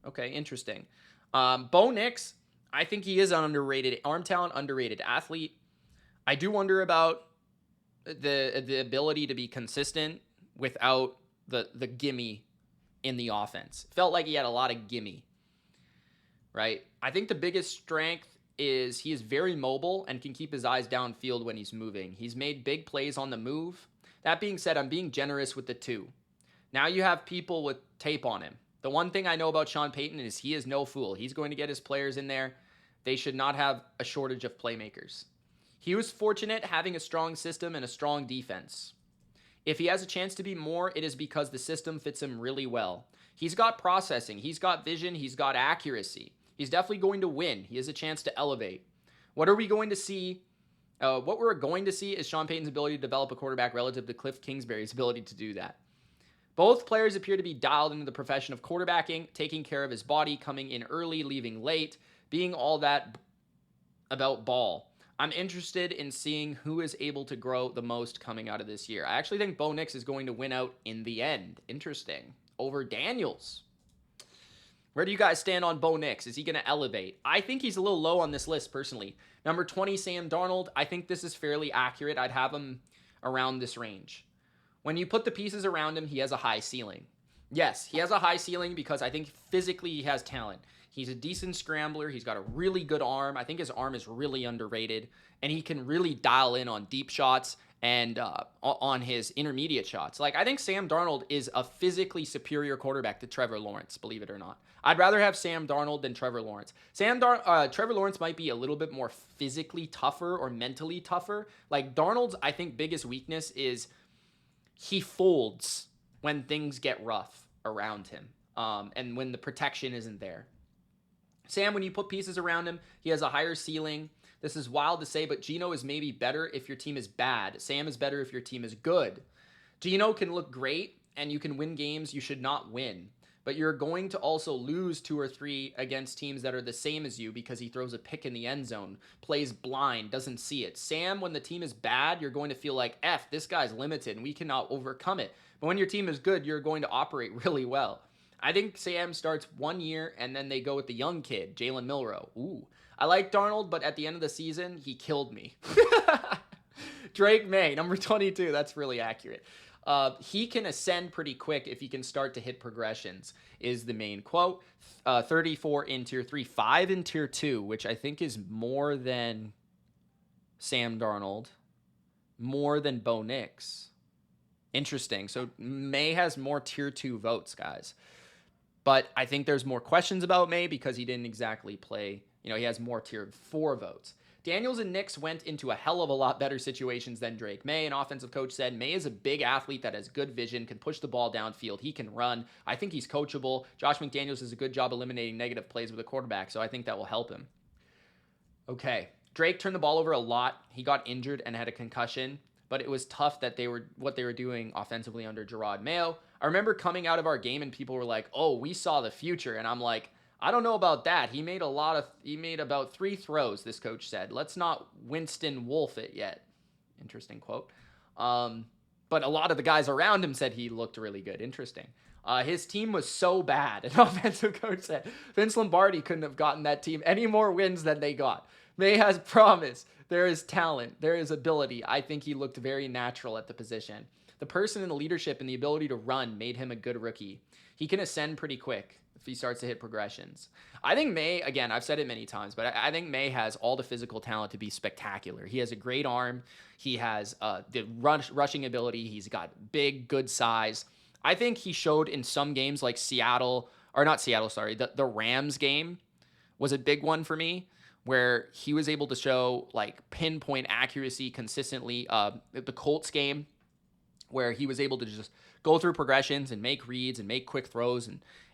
Okay, interesting. Bo Nix, I think he is an underrated arm talent, underrated athlete. I do wonder about the ability to be consistent without the gimme in the offense. Felt like he had a lot of gimme, right? I think the biggest strength is he is very mobile and can keep his eyes downfield when he's moving. He's made big plays on the move. That being said, I'm being generous with the 2. Now you have people with tape on him. The one thing I know about Sean Payton is he is no fool. He's going to get his players in there. They should not have a shortage of playmakers. He was fortunate having a strong system and a strong defense. If he has a chance to be more, it is because the system fits him really well. He's got processing. He's got vision. He's got accuracy. He's definitely going to win. He has a chance to elevate. What are we going to see? What we're going to see is Sean Payton's ability to develop a quarterback relative to Cliff Kingsbury's ability to do that. Both players appear to be dialed into the profession of quarterbacking, taking care of his body, coming in early, leaving late, being all that about ball. I'm interested in seeing who is able to grow the most coming out of this year. I actually think Bo Nix is going to win out in the end. Interesting. Over Daniels. Where do you guys stand on Bo Nix? Is he going to elevate? I think he's a little low on this list, personally. Number 20, Sam Darnold. I think this is fairly accurate. I'd have him around this range. When you put the pieces around him, he has a high ceiling. Yes, he has a high ceiling because I think physically he has talent. He's a decent scrambler. He's got a really good arm. I think his arm is really underrated. And he can really dial in on deep shots and on his intermediate shots. Like, I think Sam Darnold is a physically superior quarterback to Trevor Lawrence, believe it or not. I'd rather have Sam Darnold than Trevor Lawrence. Trevor Lawrence might be a little bit more physically tougher or mentally tougher. Like, Darnold's, I think, biggest weakness is he folds when things get rough around him and when the protection isn't there. Sam, when you put pieces around him, he has a higher ceiling. This is wild to say, but Geno is maybe better if your team is bad. Sam is better if your team is good. Geno can look great, and you can win games you should not win. But you're going to also lose 2 or 3 against teams that are the same as you because he throws a pick in the end zone, plays blind, doesn't see it. Sam, when the team is bad, you're going to feel like, F, this guy's limited, and we cannot overcome it. But when your team is good, you're going to operate really well. I think Sam starts 1 year, and then they go with the young kid, Jalen Milroe. Ooh. I like Darnold, but at the end of the season, he killed me. Drake May, number 22. That's really accurate. He can ascend pretty quick if he can start to hit progressions, is the main quote. 34 in tier 3, 5 in tier 2, which I think is more than Sam Darnold, more than Bo Nix. Interesting. So May has more tier 2 votes, guys. But I think there's more questions about May because he didn't exactly play. He has more tier 4 votes. Daniels and Nix went into a hell of a lot better situations than Drake May. An offensive coach said, May is a big athlete that has good vision, can push the ball downfield. He can run. I think he's coachable. Josh McDaniels does a good job eliminating negative plays with a quarterback, so I think that will help him. Okay. Drake turned the ball over a lot. He got injured and had a concussion, but it was tough that what they were doing offensively under Gerard Mayo. I remember coming out of our game and people were like, oh, we saw the future. And I'm like, I don't know about that. He made about 3 throws, this coach said. Let's not Winston Wolf it yet. Interesting quote. But a lot of the guys around him said he looked really good. Interesting. His team was so bad. An offensive coach said Vince Lombardi couldn't have gotten that team any more wins than they got. May has promise. There is talent. There is ability. I think he looked very natural at the position. The person and the leadership and the ability to run made him a good rookie. He can ascend pretty quick if he starts to hit progressions. I think May, again, I've said it many times, but I think May has all the physical talent to be spectacular. He has a great arm. He has the rushing ability. He's got big, good size. I think he showed in some games like the Rams game was a big one for me, where he was able to show like pinpoint accuracy consistently. The Colts game, where he was able to just go through progressions and make reads and make quick throws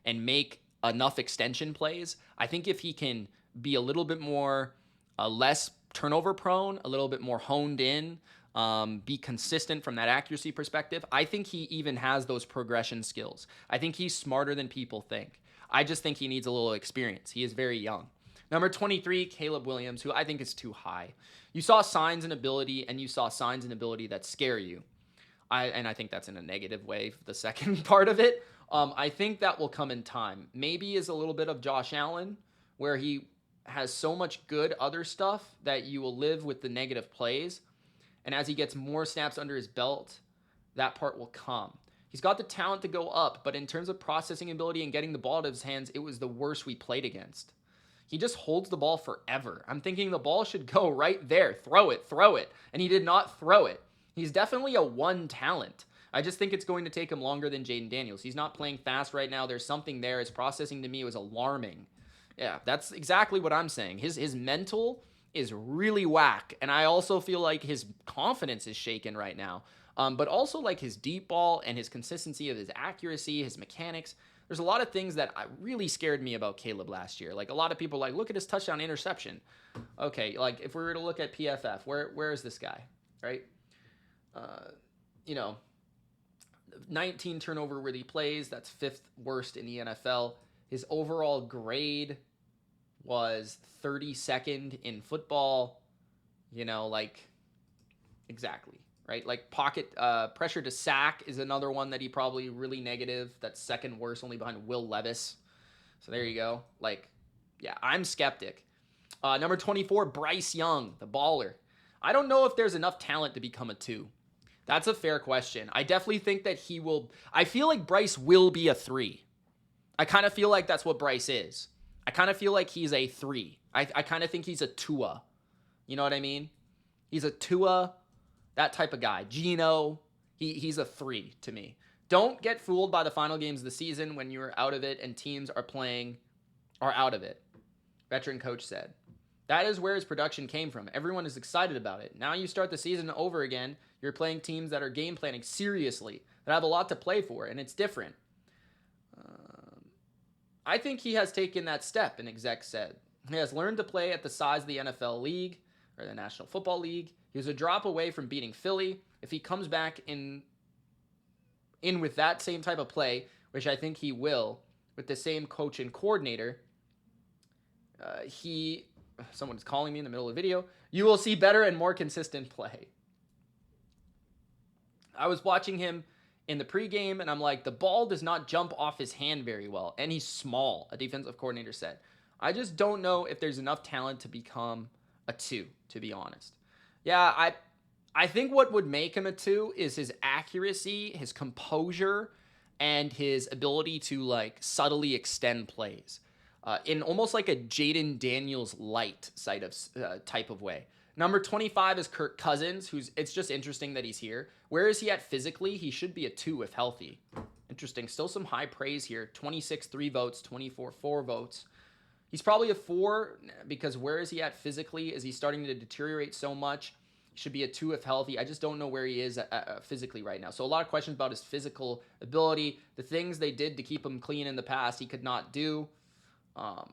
and make enough extension plays. I think if he can be a little bit more, less turnover prone, a little bit more honed in, be consistent from that accuracy perspective, I think he even has those progression skills. I think he's smarter than people think. I just think he needs a little experience. He is very young. Number 23, Caleb Williams, who I think is too high. You saw signs and ability, and you saw signs and ability that scare you. I think that's in a negative way, the second part of it. I think that will come in time. Maybe is a little bit of Josh Allen, where he has so much good other stuff that you will live with the negative plays. And as he gets more snaps under his belt, that part will come. He's got the talent to go up, but in terms of processing ability and getting the ball to his hands, it was the worst we played against. He just holds the ball forever. I'm thinking the ball should go right there. Throw it. And he did not throw it. He's definitely a one talent. I just think it's going to take him longer than Jayden Daniels. He's not playing fast right now. There's something there. His processing to me was alarming. Yeah, that's exactly what I'm saying. His mental is really whack. And I also feel like his confidence is shaken right now. But also like his deep ball and his consistency of his accuracy, his mechanics. There's a lot of things that really scared me about Caleb last year. Like a lot of people are like, look at his touchdown interception. Okay, like if we were to look at PFF, where is this guy, right? 19 turnover worthy plays. That's 5th worst in the NFL. His overall grade was 32nd in football. Exactly, right? Like pocket pressure to sack is another one that he probably really negative. That's 2nd worst, only behind Will Levis. So there you go. I'm skeptic. Number 24, Bryce Young, the baller. I don't know if there's enough talent to become a 2. That's a fair question. I definitely think that he will. I feel like Bryce will be a 3. I kind of feel like that's what Bryce is. I kind of feel like he's a 3. I kind of think he's a Tua. You know what I mean? He's a Tua, that type of guy. Geno, he's a 3 to me. Don't get fooled by the final games of the season when you're out of it and teams are out of it. Veteran coach said. That is where his production came from. Everyone is excited about it. Now you start the season over again. You're playing teams that are game planning seriously, that have a lot to play for, and it's different. I think he has taken that step, an exec said. He has learned to play at the size of the NFL League, or the National Football League. He was a drop away from beating Philly. If he comes back in with that same type of play, which I think he will, with the same coach and coordinator, someone's calling me in the middle of the video, you will see better and more consistent play. I was watching him in the pregame, and I'm like, the ball does not jump off his hand very well, and he's small, a defensive coordinator said. I just don't know if there's enough talent to become a 2, to be honest. Yeah, I think what would make him a 2 is his accuracy, his composure, and his ability to subtly extend plays. In almost like a Jayden Daniels light type of way. Number 25 is Kirk Cousins, it's just interesting that he's here. Where is he at physically? He should be a 2 if healthy. Interesting. Still some high praise here. 26, 3 votes. 24, 4 votes. He's probably a 4 because where is he at physically? Is he starting to deteriorate so much? He should be a 2 if healthy. I just don't know where he is physically right now. So a lot of questions about his physical ability. The things they did to keep him clean in the past, he could not do.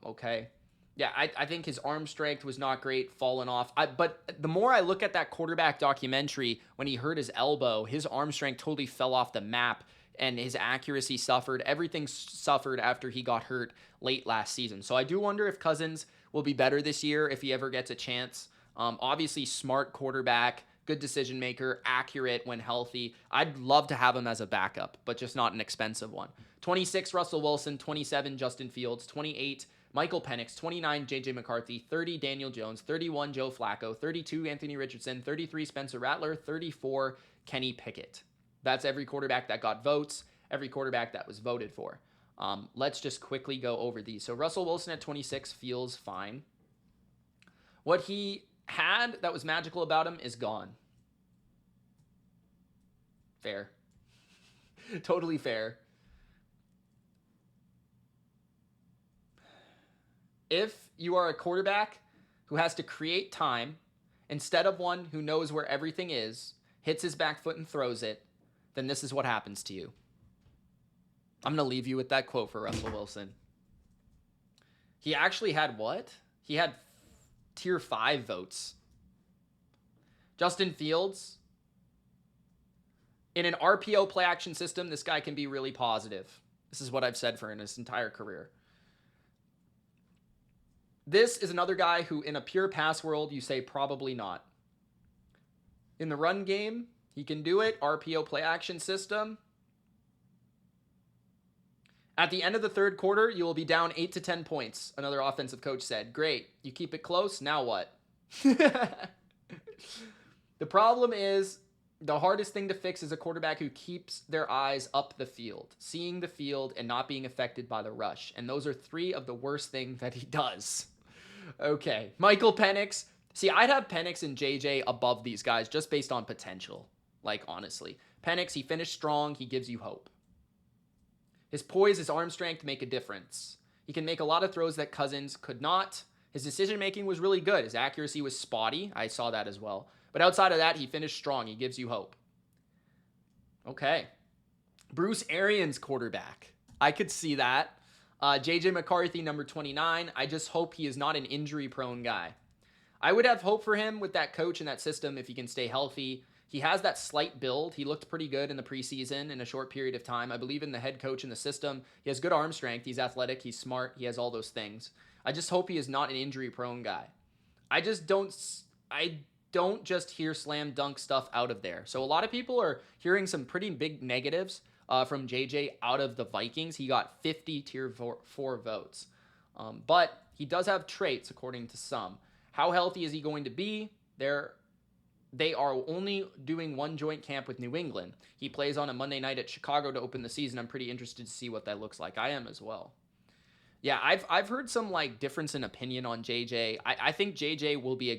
Okay. Yeah, I think his arm strength was not great, falling off. But the more I look at that quarterback documentary, when he hurt his elbow, his arm strength totally fell off the map, and his accuracy suffered. Everything suffered after he got hurt late last season. So I do wonder if Cousins will be better this year if he ever gets a chance. Obviously, smart quarterback, good decision maker, accurate when healthy. I'd love to have him as a backup, but just not an expensive one. 26, Russell Wilson. 27, Justin Fields. 28, Michael Penix. 29, J.J. McCarthy. 30, Daniel Jones. 31, Joe Flacco. 32, Anthony Richardson. 33, Spencer Rattler. 34, Kenny Pickett. That's every quarterback that got votes, every quarterback that was voted for. Let's just quickly go over these. So Russell Wilson at 26 feels fine. What he had that was magical about him is gone. Fair. Totally fair. If you are a quarterback who has to create time instead of one who knows where everything is, hits his back foot and throws it, then this is what happens to you. I'm going to leave you with that quote for Russell Wilson. He actually had what? He had tier 5 votes. Justin Fields. In an RPO play action system, this guy can be really positive. This is what I've said for his entire career. This is another guy who, in a pure pass world, you say probably not. In the run game, he can do it. RPO play action system. At the end of the third quarter, you will be down 8 to 10 points, another offensive coach said. Great. You keep it close. Now what? The problem is the hardest thing to fix is a quarterback who keeps their eyes up the field, seeing the field and not being affected by the rush. And those are 3 of the worst things that he does. Okay. Michael Penix. See, I'd have Penix and JJ above these guys just based on potential. Like, honestly. Penix, he finished strong. He gives you hope. His poise, his arm strength make a difference. He can make a lot of throws that Cousins could not. His decision-making was really good. His accuracy was spotty. I saw that as well. But outside of that, he finished strong. He gives you hope. Okay. Bruce Arians, quarterback. I could see that. J.J. McCarthy, number 29. I just hope he is not an injury-prone guy. I would have hope for him with that coach and that system if he can stay healthy. He has that slight build. He looked pretty good in the preseason in a short period of time. I believe in the head coach and the system. He has good arm strength. He's athletic. He's smart. He has all those things. I just hope he is not an injury-prone guy. I don't just hear slam dunk stuff out of there. So a lot of people are hearing some pretty big negatives from JJ out of the Vikings. He got 50 tier 4 votes. But he does have traits, according to some. How healthy is he going to be? They are only doing one joint camp with New England. He plays on a Monday night at Chicago to open the season. I'm pretty interested to see what that looks like. I am as well. Yeah, I've heard some like difference in opinion on JJ. I think JJ will be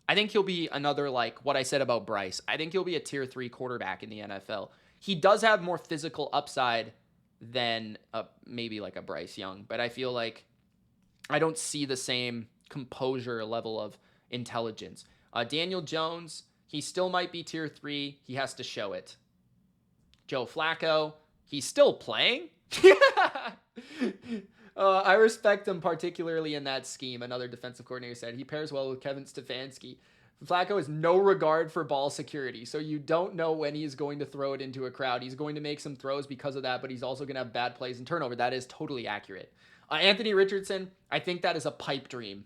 I think he'll be another, like what I said about Bryce. I think he'll be a tier 3 quarterback in the NFL. He does have more physical upside than maybe like a Bryce Young, but I feel like I don't see the same composure level of intelligence. Daniel Jones, he still might be tier 3. He has to show it. Joe Flacco, he's still playing? I respect him particularly in that scheme, another defensive coordinator said. He pairs well with Kevin Stefanski. Flacco has no regard for ball security, so you don't know when he's going to throw it into a crowd. He's going to make some throws because of that, but he's also going to have bad plays and turnover. That is totally accurate. Anthony Richardson, I think that is a pipe dream.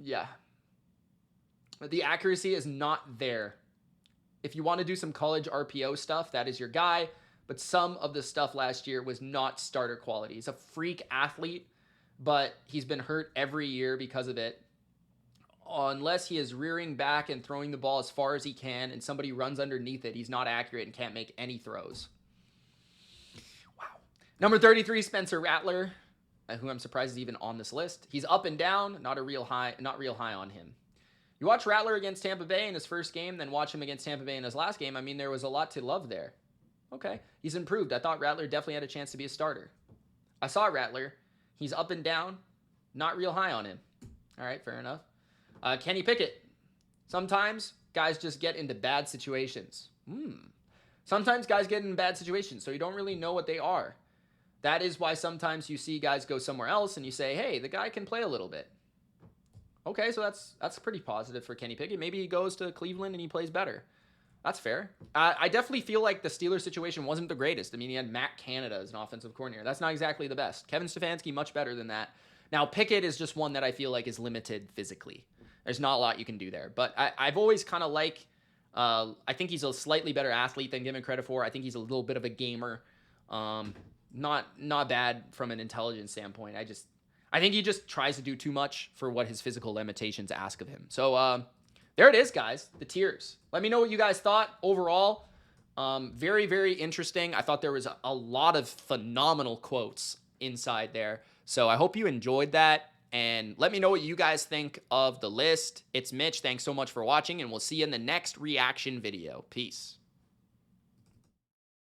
Yeah. The accuracy is not there. If you want to do some college RPO stuff, that is your guy. But some of the stuff last year was not starter quality. He's a freak athlete, but he's been hurt every year because of it. Unless he is rearing back and throwing the ball as far as he can and somebody runs underneath it, he's not accurate and can't make any throws. Wow. Number 33, Spencer Rattler, who I'm surprised is even on this list. He's up and down, not real high on him. You watch Rattler against Tampa Bay in his first game, then watch him against Tampa Bay in his last game. I mean, there was a lot to love there. Okay, he's improved. I thought Rattler definitely had a chance to be a starter. I saw Rattler. He's up and down. Not real high on him. All right, fair enough. Kenny Pickett. Sometimes guys just get into bad situations. Sometimes guys get in bad situations, so you don't really know what they are. That is why sometimes you see guys go somewhere else and you say, hey, the guy can play a little bit. Okay, so that's pretty positive for Kenny Pickett. Maybe he goes to Cleveland and he plays better. That's fair. I definitely feel like the Steelers situation wasn't the greatest. I mean, he had Matt Canada as an offensive coordinator. That's not exactly the best. Kevin Stefanski, much better than that. Now, Pickett is just one that I feel like is limited physically. There's not a lot you can do there. But I've always kind of I think he's a slightly better athlete than given credit for. I think he's a little bit of a gamer. Not bad from an intelligence standpoint. I think he just tries to do too much for what his physical limitations ask of him. So there it is, guys. The tiers. Let me know what you guys thought overall. Very, very interesting. I thought there was a lot of phenomenal quotes inside there. So I hope you enjoyed that. And let me know what you guys think of the list. It's Mitch. Thanks so much for watching, and we'll see you in the next reaction video. Peace.